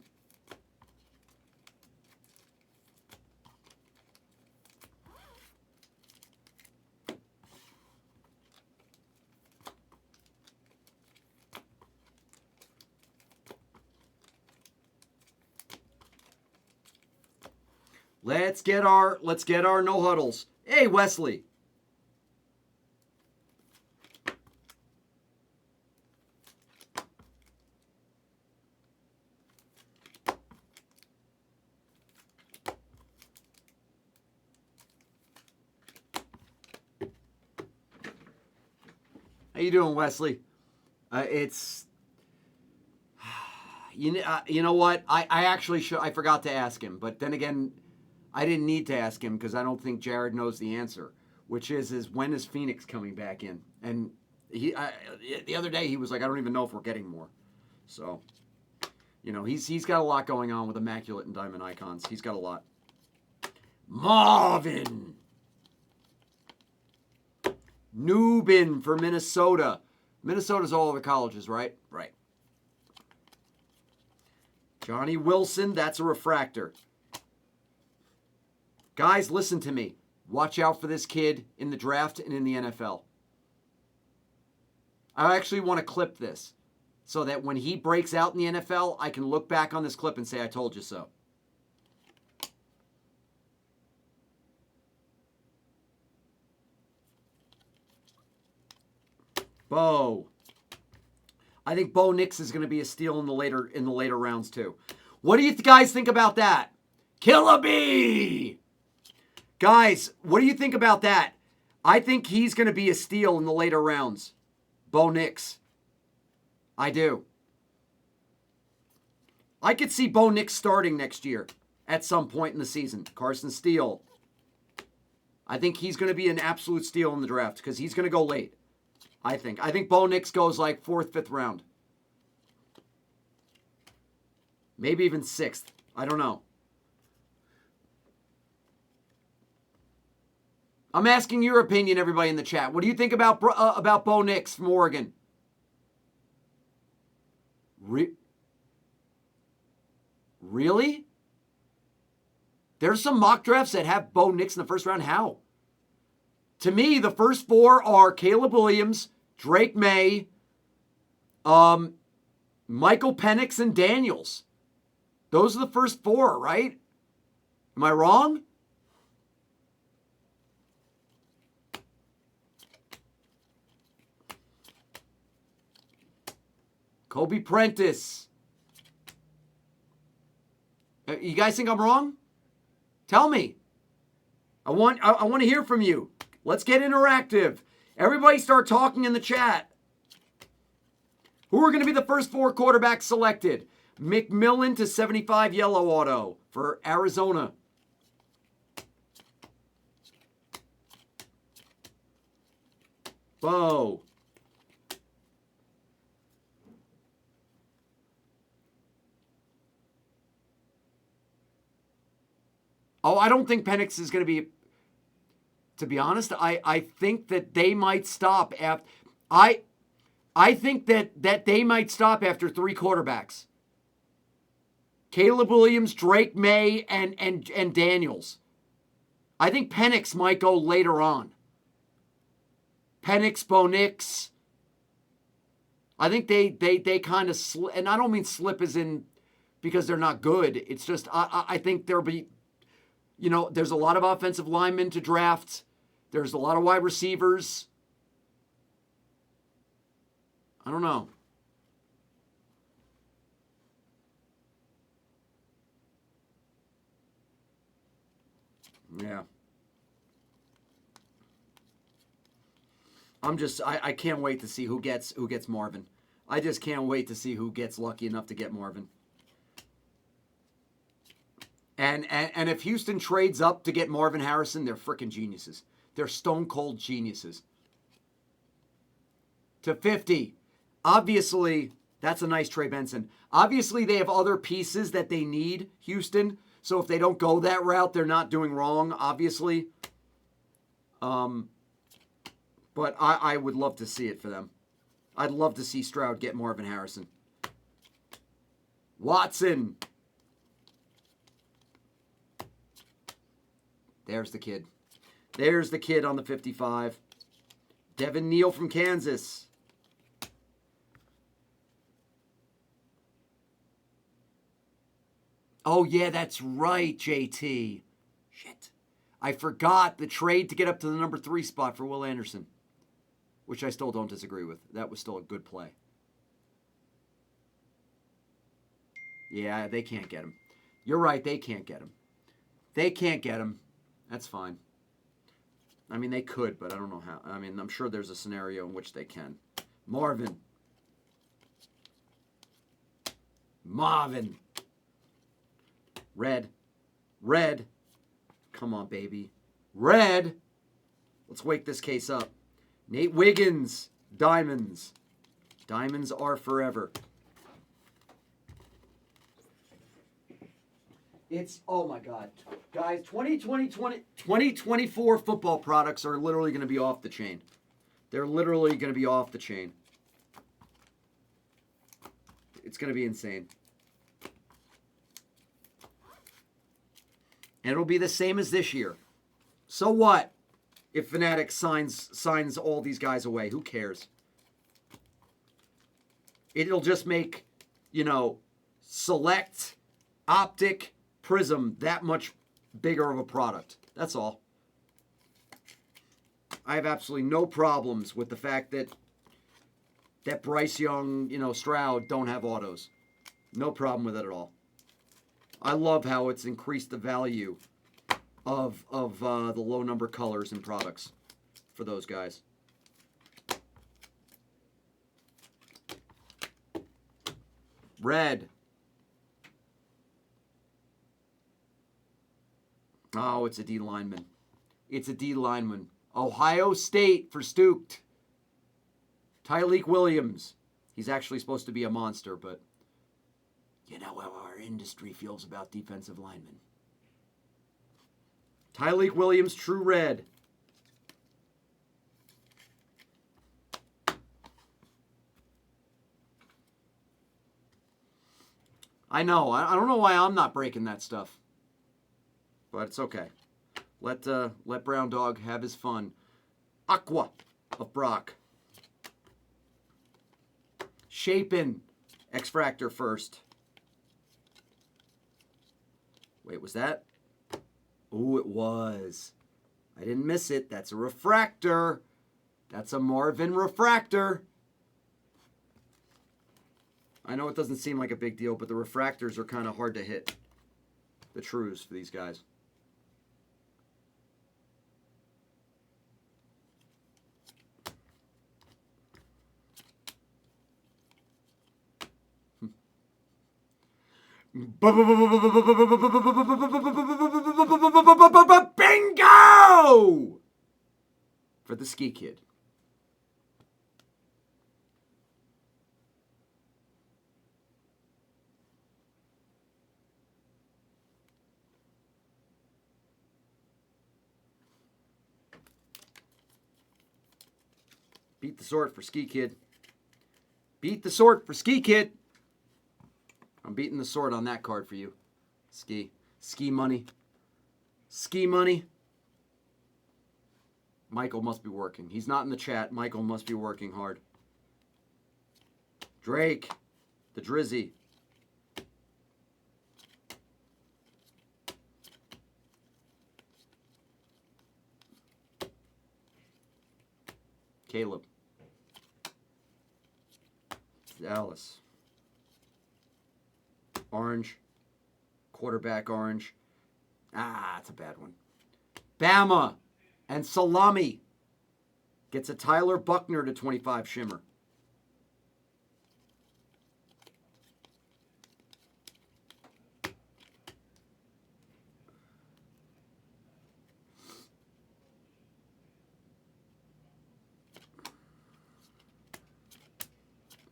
S1: Let's get our no huddles. Hey, Wesley. How you doing, Wesley? It's you know what? I actually I forgot to ask him, but then again, I didn't need to ask him because I don't think Jared knows the answer, which is when is Phoenix coming back in? And the other day he was like, I don't even know if we're getting more. So, he's got a lot going on with Immaculate and Diamond Icons. He's got a lot. Marvin. Newbin for Minnesota. Minnesota's all over colleges, right? Right. Johnny Wilson, that's a refractor. Guys, listen to me. Watch out for this kid in the draft and in the NFL. I actually want to clip this so that when he breaks out in the NFL, I can look back on this clip and say, I told you so. Bo. I think Bo Nix is going to be a steal in the later rounds too. What do you guys think about that? Killer Bee! Guys, what do you think about that? I think he's going to be a steal in the later rounds. Bo Nix. I do. I could see Bo Nix starting next year at some point in the season. Carson Steele. I think he's going to be an absolute steal in the draft because he's going to go late. I think Bo Nix goes like 4th, 5th round. Maybe even 6th. I don't know. I'm asking your opinion, everybody in the chat. What do you think about Bo Nix from Oregon? Really? There's some mock drafts that have Bo Nix in the first round. How? To me, the first 4 are Caleb Williams, Drake May, Michael Penix, and Daniels. Those are the first 4, right? Am I wrong? Kobe Prentice. You guys think I'm wrong? Tell me. I want to hear from you. Let's get interactive. Everybody start talking in the chat. Who are going to be the first 4 quarterbacks selected? McMillan to 75 yellow auto for Arizona. Bo. Oh, I don't think Penix is going to be... To be honest, I think that they might stop after... I think that they might stop after 3 quarterbacks. Caleb Williams, Drake May, and Daniels. I think Penix might go later on. Penix, Bo Nix. I think they kind of slip, and I don't mean slip as in because they're not good. It's just I think there'll be, there's a lot of offensive linemen to draft. There's a lot of wide receivers. I don't know. Yeah. I can't wait to see who gets Marvin. I just can't wait to see who gets lucky enough to get Marvin. And if Houston trades up to get Marvin Harrison, they're freaking geniuses. They're stone cold geniuses. To 50. Obviously, that's a nice Trey Benson. Obviously, they have other pieces that they need, Houston. So if they don't go that route, they're not doing wrong, obviously. But I would love to see it for them. I'd love to see Stroud get Marvin Harrison. Watson. There's the kid. There's the kid on the 55. Devin Neal from Kansas. Oh, yeah, that's right, JT. Shit. I forgot the trade to get up to the number 3 spot for Will Anderson, which I still don't disagree with. That was still a good play. Yeah, they can't get him. You're right, they can't get him. They can't get him. That's fine. I mean, they could, but I don't know how. I mean, I'm sure there's a scenario in which they can. Marvin. Red. Come on, baby. Red. Let's wake this case up. Nate Wiggins. Diamonds. Diamonds are forever. It's, oh my God. Guys, 2024 football products are literally going to be off the chain. They're literally going to be off the chain. It's going to be insane. And it'll be the same as this year. So what if Fanatics signs all these guys away? Who cares? It'll just make, Select, Optic, Prism that much bigger of a product. That's all. I have absolutely no problems with the fact that Bryce Young, Stroud don't have autos. No problem with it at all. I love how it's increased the value of the low number colors and products for those guys. Red. Oh, it's a D lineman. It's a D lineman. Ohio State for Stooked. Tyleek Williams. He's actually supposed to be a monster, but you know how our industry feels about defensive linemen. Tyleek Williams, true red. I know. I don't know why I'm not breaking that stuff. But it's okay. Let Brown Dog have his fun. Aqua of Brock. Chapin. X-Fractor first. Wait, was that? Oh, it was. I didn't miss it. That's a refractor. That's a Marvin refractor. I know it doesn't seem like a big deal, but the refractors are kind of hard to hit. The trues for these guys. Bingo! For the Ski Kid. Beat the sort for Ski Kid. Beat the sort for Ski Kid. I'm beating the sword on that card for you. Ski. Ski money. Ski money. Michael must be working. He's not in the chat. Michael must be working hard. Drake. The Drizzy. Caleb. Dallas. Orange. Quarterback orange. Ah, that's a bad one. Bama and Salami gets a Tyler Buckner to 25 shimmer.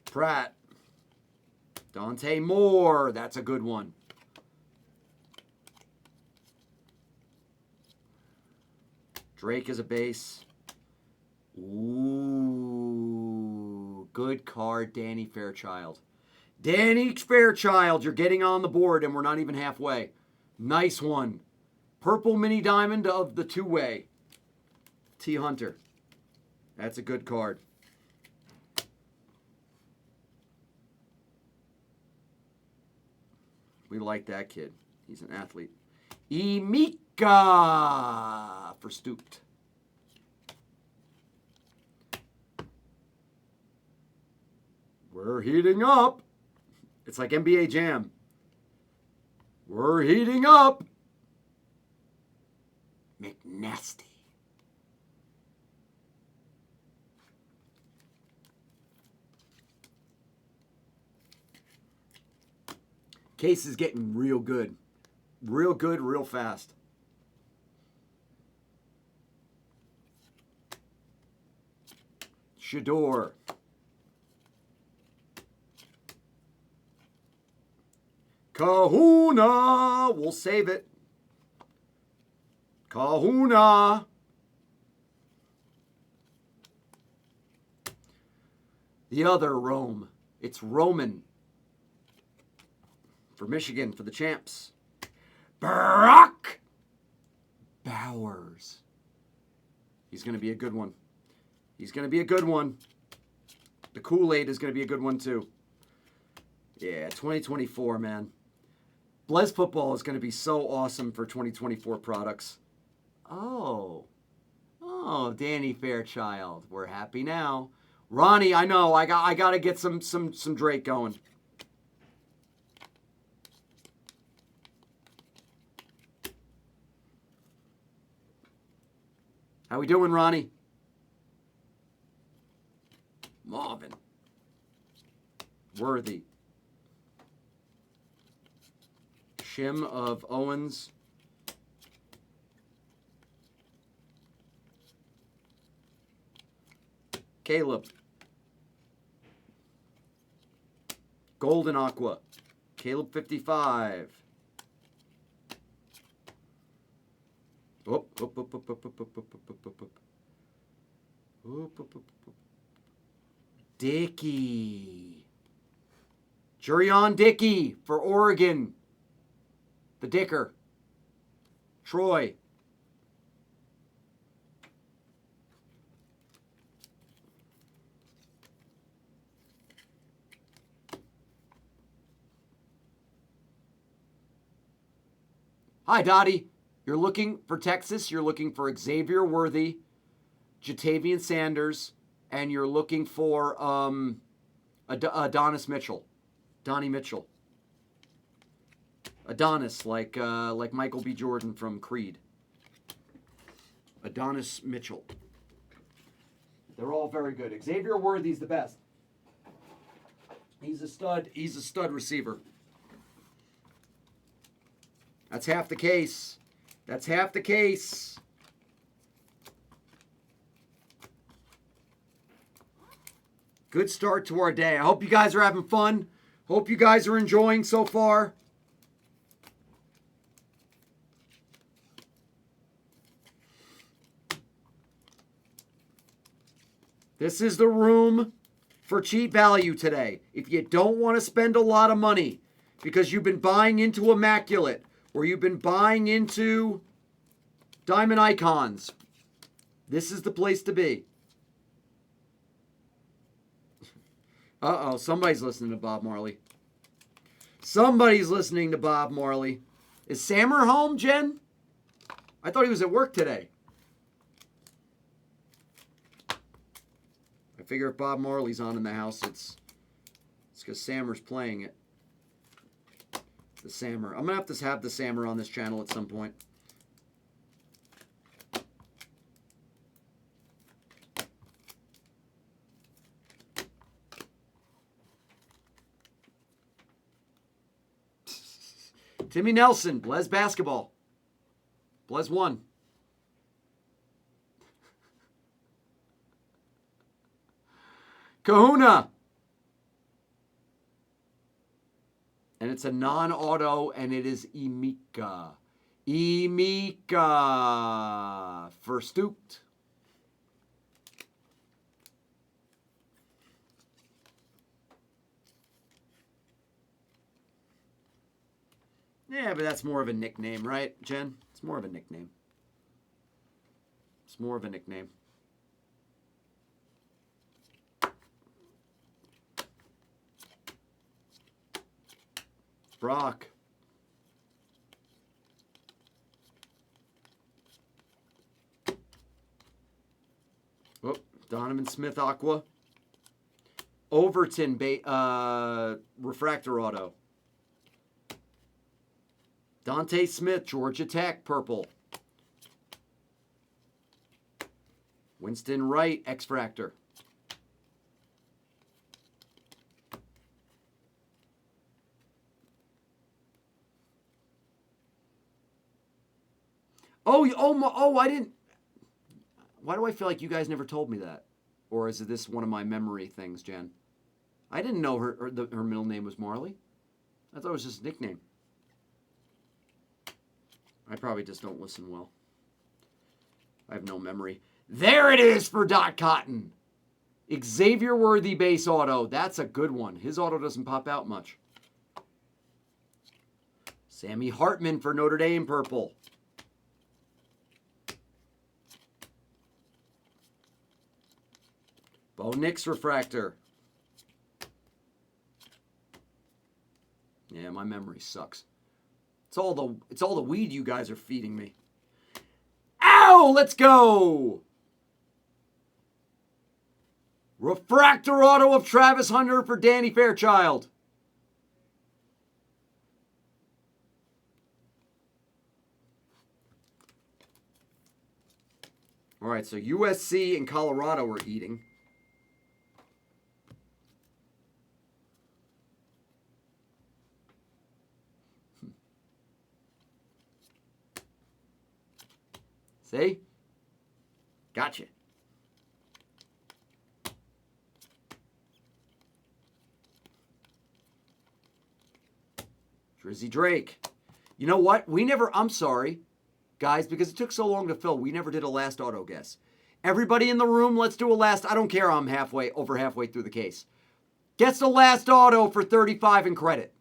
S1: Pratt. Dante Moore. That's a good one. Drake is a base. Ooh. Good card, Danny Fairchild. Danny Fairchild, you're getting on the board, and we're not even halfway. Nice one. Purple mini diamond of the two-way. T. Hunter. That's a good card. We like that kid. He's an athlete. Emeka Mika for Stooped. We're heating up. It's like NBA Jam. We're heating up. McNasty. Case is getting real good. Real good, real fast. Shador. Kahuna. We'll save it. Kahuna. The other Rome. It's Roman. For Michigan, for the champs. Brock Bowers. He's going to be a good one. He's going to be a good one. The Kool-Aid is going to be a good one, too. Yeah, 2024, man. Blez football is going to be so awesome for 2024 products. Oh, Danny Fairchild. We're happy now. Ronnie, I know. I got to get some Drake going. How we doing, Ronnie? Marvin. Worthy. Shim of Owens. Caleb. Golden Aqua. Caleb 55. Dickey. Jurion Dickey for Oregon. The Dicker. Troy. Hi, Dottie. You're looking for Texas. You're looking for Xavier Worthy, Jatavian Sanders, and you're looking for Adonis Mitchell. Donnie Mitchell. Adonis, like Michael B. Jordan from Creed. Adonis Mitchell. They're all very good. Xavier Worthy's the best. He's a stud. He's a stud receiver. That's half the case. That's half the case. Good start to our day. I hope you guys are having fun. Hope you guys are enjoying so far. This is the room for cheap value today. If you don't want to spend a lot of money because you've been buying into Immaculate or you've been buying into Diamond Icons, this is the place to be. Uh-oh, somebody's listening to Bob Marley. Somebody's listening to Bob Marley. Is Sammer home, Jen? I thought he was at work today. I figure if Bob Marley's on in the house, it's because Sammer's playing it. The Sammer. I'm going to have the Sammer on this channel at some point. Timmy Nelson, Blez basketball. Blez 1. Kahuna. And it's a non-auto, and it is Emeka. Emeka for Stooped. Yeah, but that's more of a nickname, right, Jen? It's more of a nickname. It's more of a nickname. Brock. Donovan Smith Aqua. Overton Refractor Auto. Dante Smith, Georgia Tech, purple. Winston Wright, X-Fractor. I didn't. Why do I feel like you guys never told me that? Or is this one of my memory things, Jen? I didn't know her middle name was Marley. I thought it was just a nickname. I probably just don't listen well. I have no memory. There it is for Dot Cotton. Xavier Worthy base auto. That's a good one. His auto doesn't pop out much. Sammy Hartman for Notre Dame purple. Bo Nix refractor. Yeah, my memory sucks. It's all the weed you guys are feeding me. Ow! Let's go! Refractor auto of Travis Hunter for Danny Fairchild. All right, so USC and Colorado are eating. See? Gotcha. Drizzy Drake. You know what? I'm sorry, guys, because it took so long to fill, we never did a last auto guess. Everybody in the room, let's do a last. I don't care, I'm over halfway through the case. Guess the last auto for 35 in credit.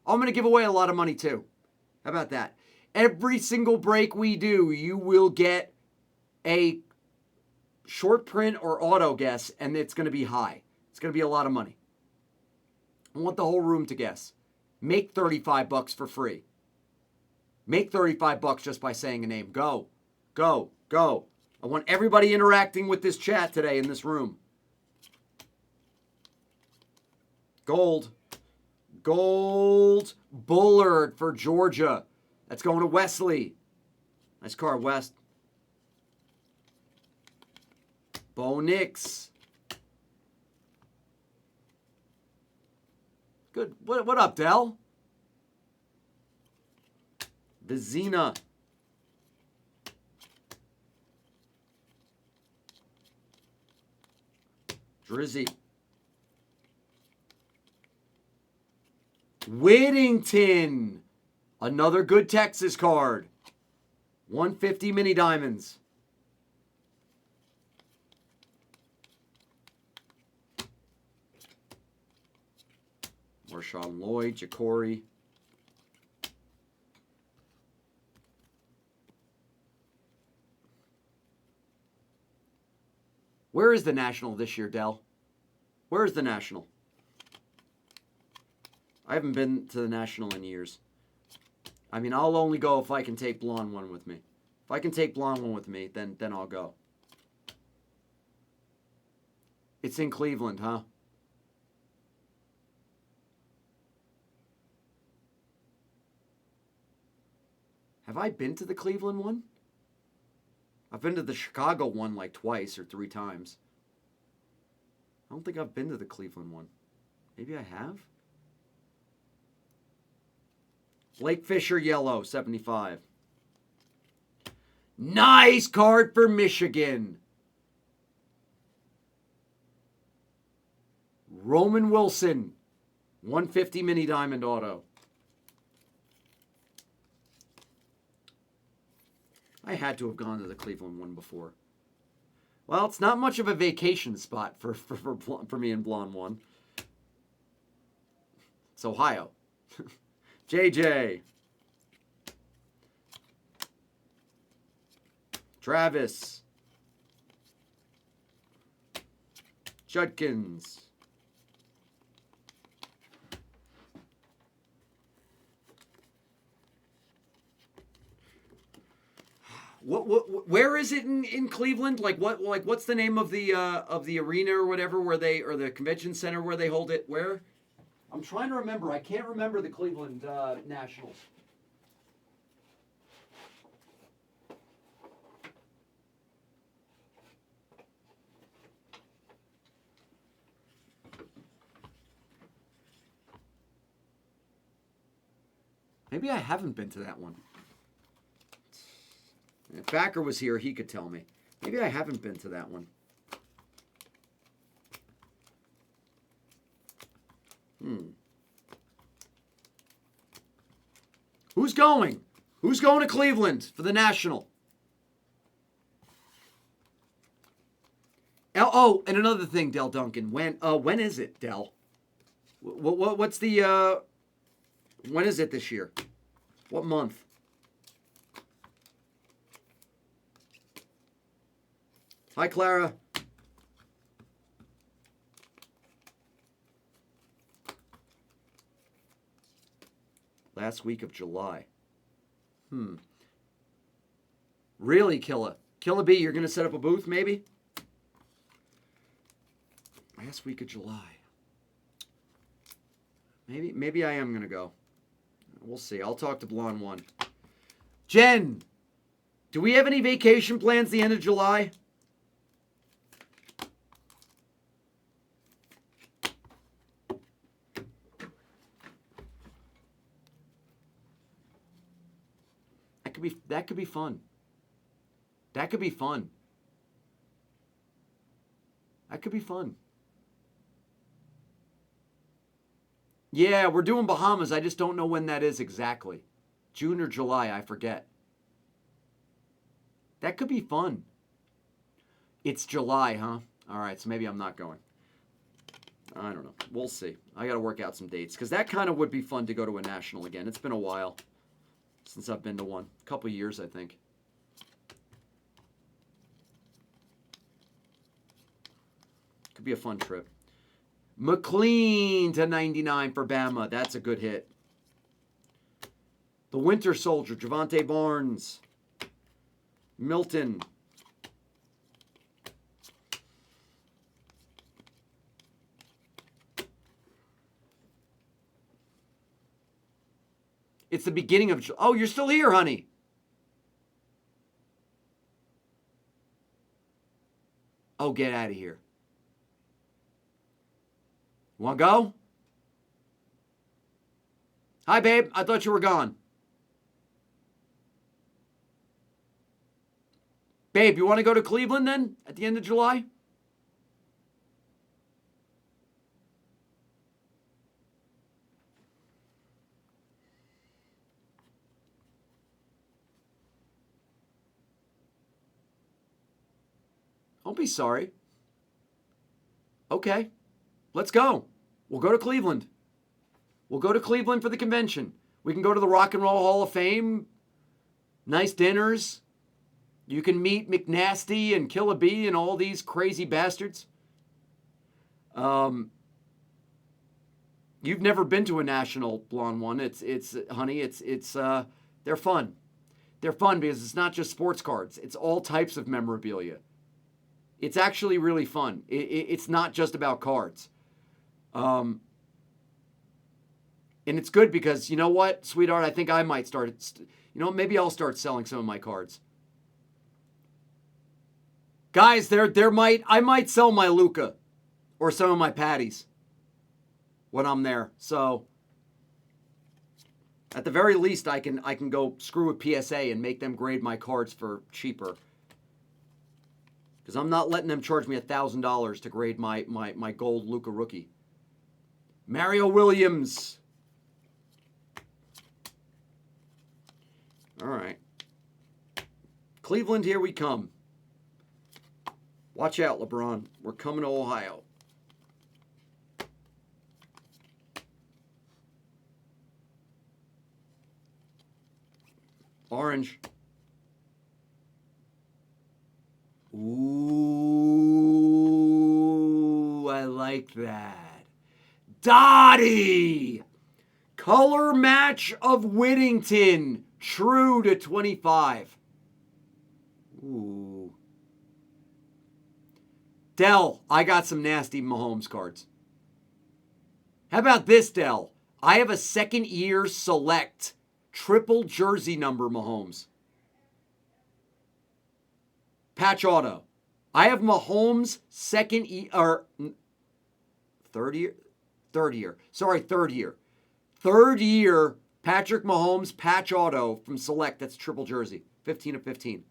S1: I'm going to give away a lot of money too. How about that? Every single break we do, you will get a short print or auto guess, and it's going to be high. It's going to be a lot of money. I want the whole room to guess. Make $35 for free. Make $35 just by saying a name. Go. Go. Go. I want everybody interacting with this chat today in this room. Gold. Gold. Bullard for Georgia. That's going to Wesley. Nice card, West. Bo Nix. Good. What up, Dell? Vizina. Drizzy. Whittington. Another good Texas card. 150 mini diamonds. Marshawn Lloyd, Jacory. Where is the National this year, Dell? Where is the National? I haven't been to the National in years. I mean, I'll only go if I can take blonde one with me. If I can take blonde one with me, then I'll go. It's in Cleveland, huh? Have I been to the Cleveland one? I've been to the Chicago one like twice or 3 times. I don't think I've been to the Cleveland one. Maybe I have? Blake Fisher, yellow, 75. Nice card for Michigan. Roman Wilson, 150 mini diamond auto. I had to have gone to the Cleveland one before. Well, it's not much of a vacation spot for me and Blonde one. It's Ohio. JJ. Travis. Judkins. Where is it in Cleveland? What's the name of the arena or whatever or the convention center where they hold it? Where? I'm trying to remember. I can't remember the Cleveland Nationals. Maybe I haven't been to that one. If Backer was here, he could tell me. Maybe I haven't been to that one. Who's going? Who's going to Cleveland for the National? Oh, and another thing, Del Duncan. When is it, Del? What's the when is it this year? What month? Hi, Clara. Last week of July. Really, Killa? Killa B, you're going to set up a booth, maybe? Last week of July. Maybe I am going to go. We'll see. I'll talk to Blonde One. Jen, do we have any vacation plans the end of July? That could be fun. That could be fun. That could be fun. Yeah, we're doing Bahamas. I just don't know when that is exactly. June or July, I forget. That could be fun. It's July, huh? All right, so maybe I'm not going. I don't know. We'll see. I got to work out some dates because that kind of would be fun to go to a national again. It's been a while since I've been to one. A couple years, I think. Could be a fun trip. McLean to 99 for Bama. That's a good hit. The Winter Soldier, Javante Barnes. Milton. It's the beginning of... Oh, you're still here, honey. Oh, get out of here. You want to go? Hi, babe. I thought you were gone. Babe, you want to go to Cleveland then at the end of July? Don't be sorry. Okay, let's go. We'll go to Cleveland. We'll go to Cleveland for the convention. We can go to the Rock and Roll Hall of Fame. Nice dinners. You can meet McNasty and Killa B and all these crazy bastards. You've never been to a national, Blonde One. It's honey, they're fun. They're fun because it's not just sports cards. It's all types of memorabilia. It's actually really fun. It's not just about cards. And it's good because, you know what, sweetheart, I think I might start, maybe I'll start selling some of my cards. Guys, I might sell my Luca or some of my patties when I'm there. So at the very least, I can go screw with PSA and make them grade my cards for cheaper. Because I'm not letting them charge me $1,000 to grade my gold Luka rookie. Mario Williams. All right. Cleveland, here we come. Watch out, LeBron. We're coming to Ohio. Orange. Ooh, I like that. Dottie! Color match of Whittington. True to 25. Ooh. Dell, I got some nasty Mahomes cards. How about this, Dell? I have a second year select triple jersey number Mahomes. Patch auto. I have Mahomes second year, or third year? Third year. Sorry, third year. Third year Patrick Mahomes patch auto from select. That's triple jersey. 15 of 15.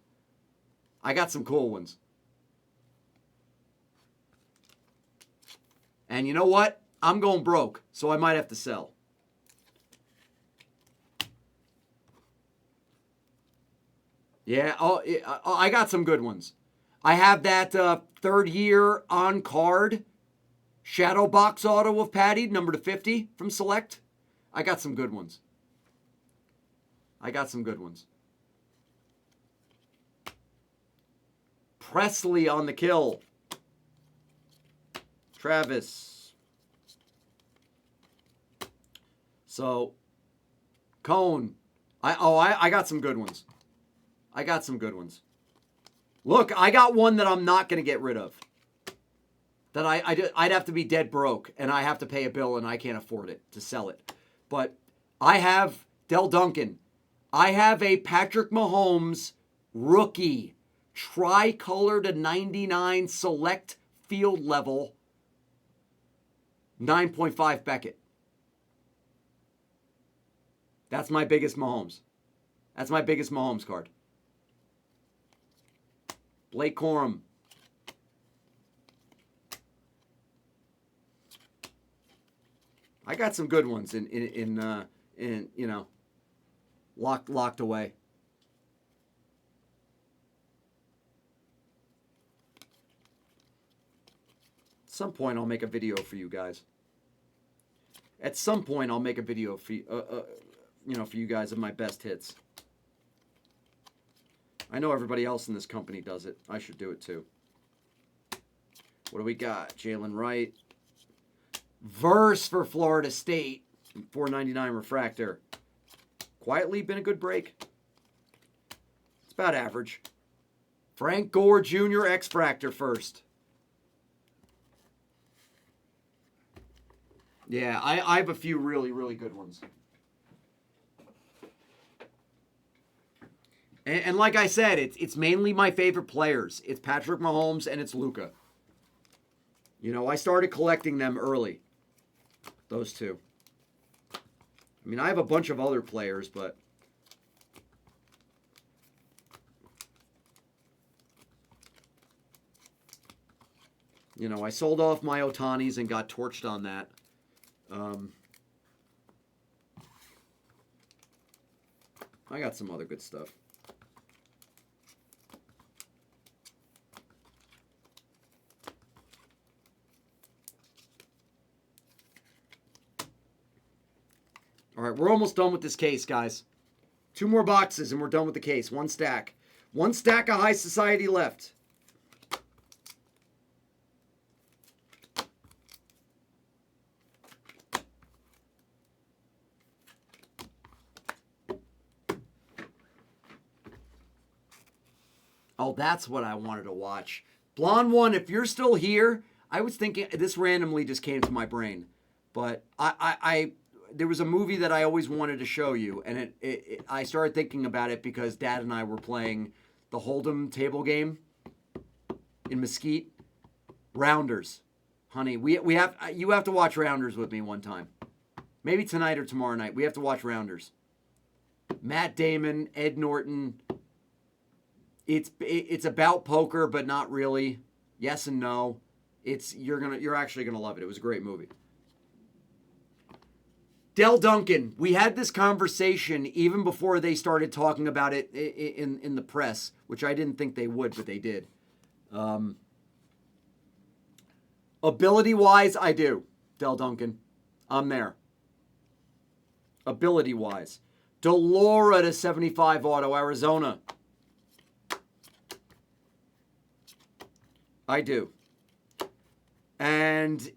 S1: I got some cool ones. And you know what? I'm going broke, so I might have to sell. Yeah, I got some good ones. I have that third year on card shadow box auto of Patty, number to 50 from Select. I got some good ones. Presley on the kill. Travis. So, Cone. I got some good ones. Look, I got one that I'm not going to get rid of. That I'd have to be dead broke, and I have to pay a bill, and I can't afford it to sell it. But I have Del Duncan. I have a Patrick Mahomes rookie tricolor to 99 select field level 9.5 Beckett. That's my biggest Mahomes. That's my biggest Mahomes card. Blake Corum. I got some good ones in you know, locked away. At some point, I'll make a video for you guys. At some point, I'll make a video for you, for you guys of my best hits. I know everybody else in this company does it. I should do it too. What do we got? Jalen Wright. Verse for Florida State. 499 refractor. Quietly been a good break. It's about average. Frank Gore Jr. X-Fractor first. Yeah, I have a few really, really good ones. And like I said, it's mainly my favorite players. It's Patrick Mahomes and it's Luka. You know, I started collecting them early. Those two. I mean, I have a bunch of other players, but... You know, I sold off my Otanis and got torched on that. I got some other good stuff. All right, we're almost done with this case, guys. 2 more boxes and we're done with the case. 1 stack. 1 stack of High Society left. Oh, that's what I wanted to watch. Blonde One, if you're still here, I was thinking, this randomly just came to my brain. But there was a movie that I always wanted to show you, and I started thinking about it because Dad and I were playing the Hold'em table game in Mesquite. Rounders. Honey, you have to watch Rounders with me one time. Maybe tonight or tomorrow night. We have to watch Rounders. Matt Damon, Ed Norton. It's about poker, but not really. Yes and no. You're actually gonna love it. It was a great movie. Del Duncan, we had this conversation even before they started talking about it in the press, which I didn't think they would, but they did. Ability-wise, I do. Del Duncan, I'm there. Ability-wise. Delora to 75 auto, Arizona. I do. And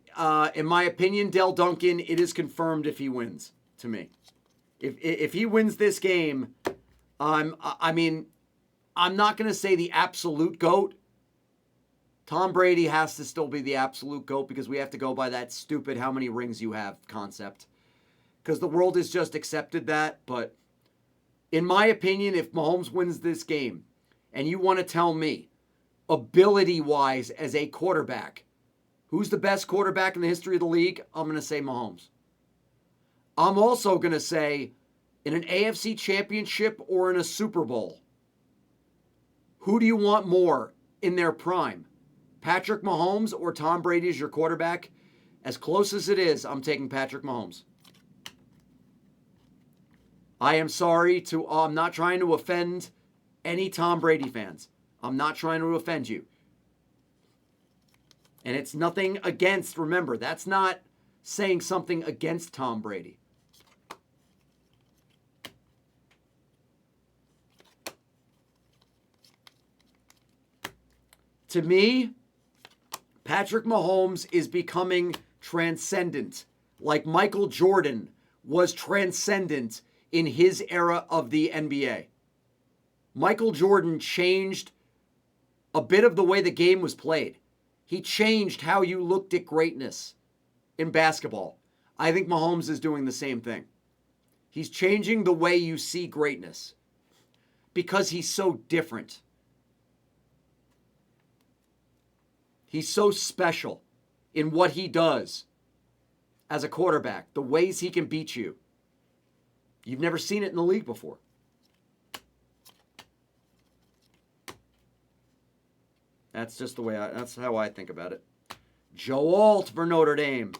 S1: in my opinion, Del Duncan, it is confirmed if he wins, to me. If he wins this game, I mean, I'm not going to say the absolute GOAT. Tom Brady has to still be the absolute GOAT because we have to go by that stupid how many rings you have concept. Because the world has just accepted that. But in my opinion, if Mahomes wins this game, and you want to tell me, ability-wise as a quarterback, who's the best quarterback in the history of the league? I'm going to say Mahomes. I'm also going to say, in an AFC championship or in a Super Bowl, who do you want more in their prime? Patrick Mahomes or Tom Brady as your quarterback? As close as it is, I'm taking Patrick Mahomes. I am sorry I'm not trying to offend any Tom Brady fans. I'm not trying to offend you. And it's nothing against, remember, that's not saying something against Tom Brady. To me, Patrick Mahomes is becoming transcendent, like Michael Jordan was transcendent in his era of the NBA. Michael Jordan changed a bit of the way the game was played. He changed how you looked at greatness in basketball. I think Mahomes is doing the same thing. He's changing the way you see greatness because he's so different. He's so special in what he does as a quarterback, the ways he can beat you. You've never seen it in the league before. That's just the way that's how I think about it. Joe Alt for Notre Dame.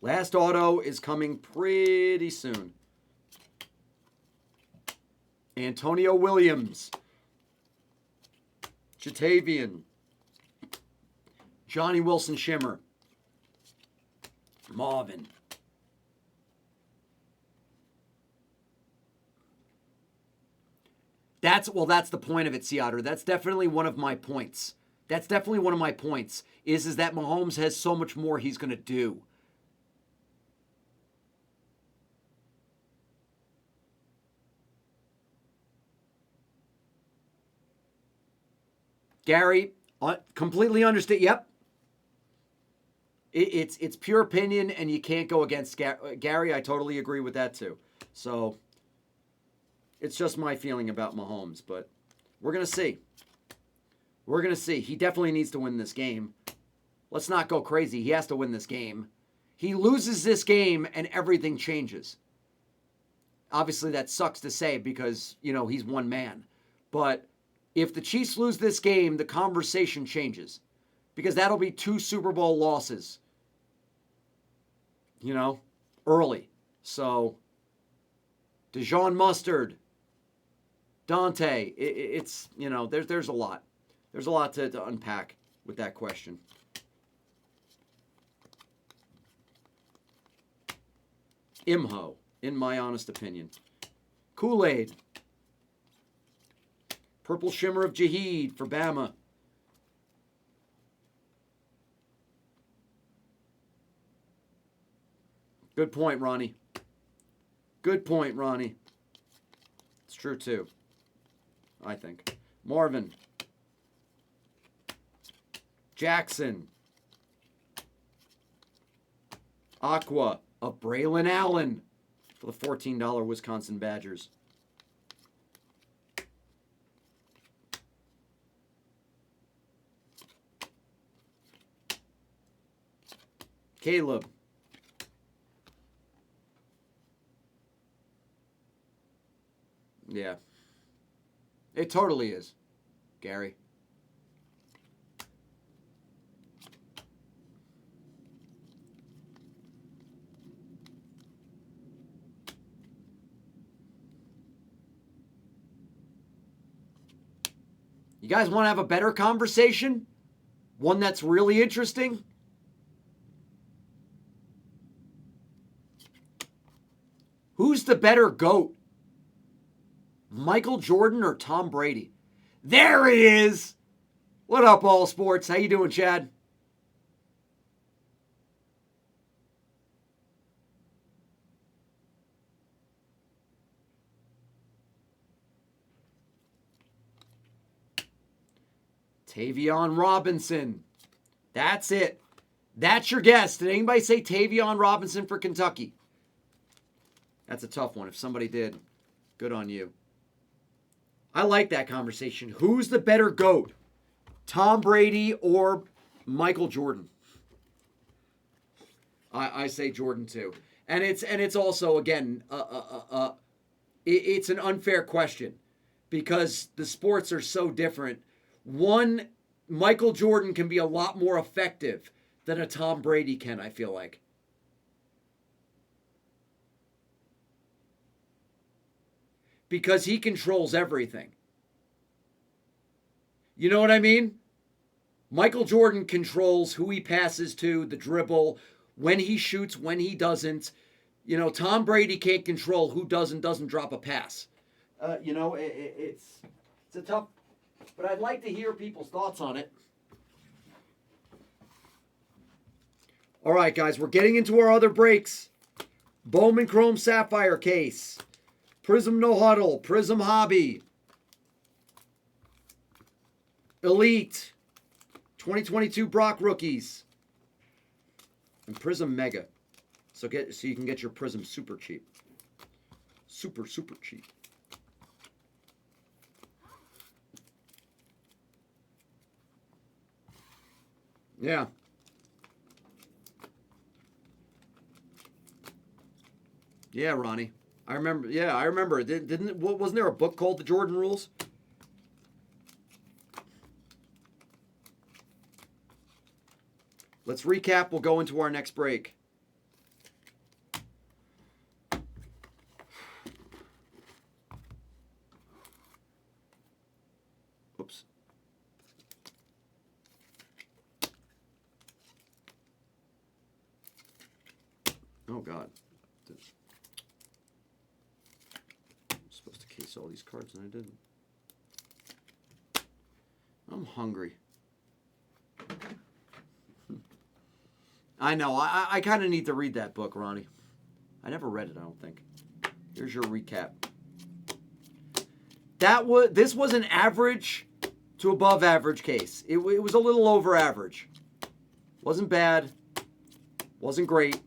S1: Last auto is coming pretty soon. Antonio Williams. Jatavian. Johnny Wilson Shimmer. Marvin. That's the point of it, Seattle. That's definitely one of my points. Is that Mahomes has so much more he's going to do. Gary, completely understand. Yep. It's pure opinion, and you can't go against Gary. I totally agree with that, too. So it's just my feeling about Mahomes, but we're going to see. We're going to see. He definitely needs to win this game. Let's not go crazy. He has to win this game. He loses this game, and everything changes. Obviously, that sucks to say because, he's one man. But if the Chiefs lose this game, the conversation changes. Because that'll be 2 Super Bowl losses. Early. So, Dijon Mustard, Dante, it's, there's a lot. There's a lot to unpack with that question. Imho, in my honest opinion. Kool-Aid. Purple Shimmer of Jaheed for Bama. Good point, Ronnie. Good point, Ronnie. It's true, too. I think. Marvin. Jackson. Aqua of Braylon Allen for the $14 Wisconsin Badgers. Caleb. Yeah. It totally is, Gary. You guys want to have a better conversation? One that's really interesting? Who's the better GOAT? Michael Jordan or Tom Brady? There he is! What up, All Sports? How you doing, Chad? Tavion Robinson. That's it. That's your guess. Did anybody say Tavion Robinson for Kentucky? That's a tough one. If somebody did, good on you. I like that conversation. Who's the better GOAT? Tom Brady or Michael Jordan? I say Jordan too. And it's also, again, it's an unfair question because the sports are so different. One, Michael Jordan can be a lot more effective than a Tom Brady can, I feel like. Because he controls everything. You know what I mean? Michael Jordan controls who he passes to, the dribble, when he shoots, when he doesn't. You know, Tom Brady can't control who does and doesn't drop a pass. It's a tough, but I'd like to hear people's thoughts on it. All right, guys, we're getting into our other breaks. Bowman Chrome Sapphire case. Prism No Huddle. Prism Hobby. Elite. 2022 Brock rookies. And Prism Mega. So you can get your Prism super cheap. Super cheap. Yeah. Yeah, Ronnie. I remember. Yeah, I remember. Wasn't there a book called The Jordan Rules? Let's recap. We'll go into our next break. Oops. Oh, God. I'm supposed to case all these cards, and I didn't. I'm hungry. I know. I kind of need to read that book, Ronnie. I never read it, I don't think. Here's your recap. This was an average to above average case. It was a little over average. Wasn't bad. Wasn't great.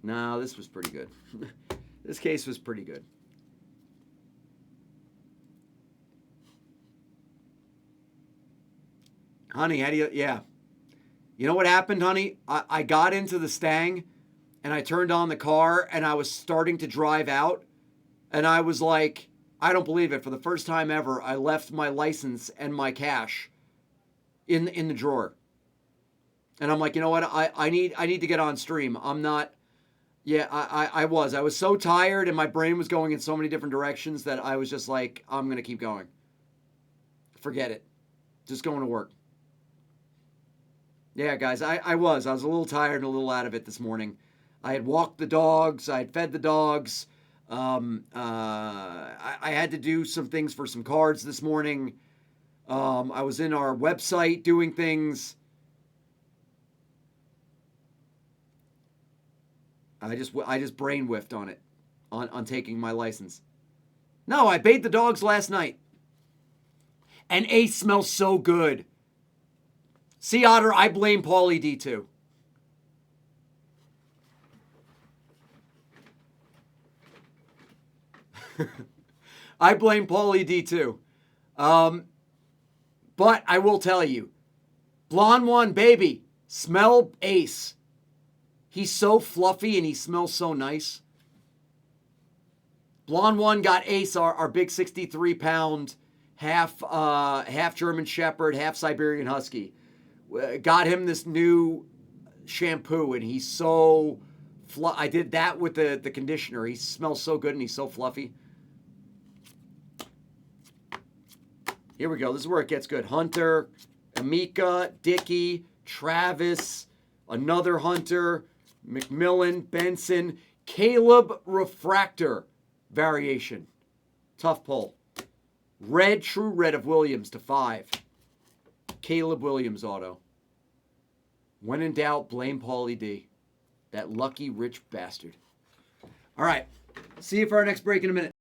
S1: No, this was pretty good. This case was pretty good. Honey, how do you... Yeah. You know what happened, honey? I got into the Stang, and I turned on the car, and I was starting to drive out, and I was like, I don't believe it. For the first time ever, I left my license and my cash in the drawer. And I'm like, you know what? I need to get on stream. I'm not... Yeah, I was so tired and my brain was going in so many different directions that I was just like, I'm going to keep going. Forget it. Just going to work. Yeah, guys, I was a little tired and a little out of it this morning. I had walked the dogs. I had fed the dogs. I had to do some things for some cards this morning. I was in our website doing things. I just brain whiffed on it, on taking my license. No, I bathed the dogs last night. And Ace smells so good. Sea Otter, I blame Paulie D too. I blame Paulie D too. But I will tell you, Blonde One, baby, smell Ace. He's so fluffy and he smells so nice. Blonde One got Ace, our big 63-pound, half German Shepherd, half Siberian Husky. Got him this new shampoo and he's so I did that with the conditioner. He smells so good and he's so fluffy. Here we go. This is where it gets good. Hunter, Amika, Dickey, Travis, another Hunter, McMillan, Benson, Caleb Refractor variation. Tough pull. Red, true red of Williams to 5. Caleb Williams auto. When in doubt, blame Paulie D. That lucky rich bastard. All right. See you for our next break in a minute.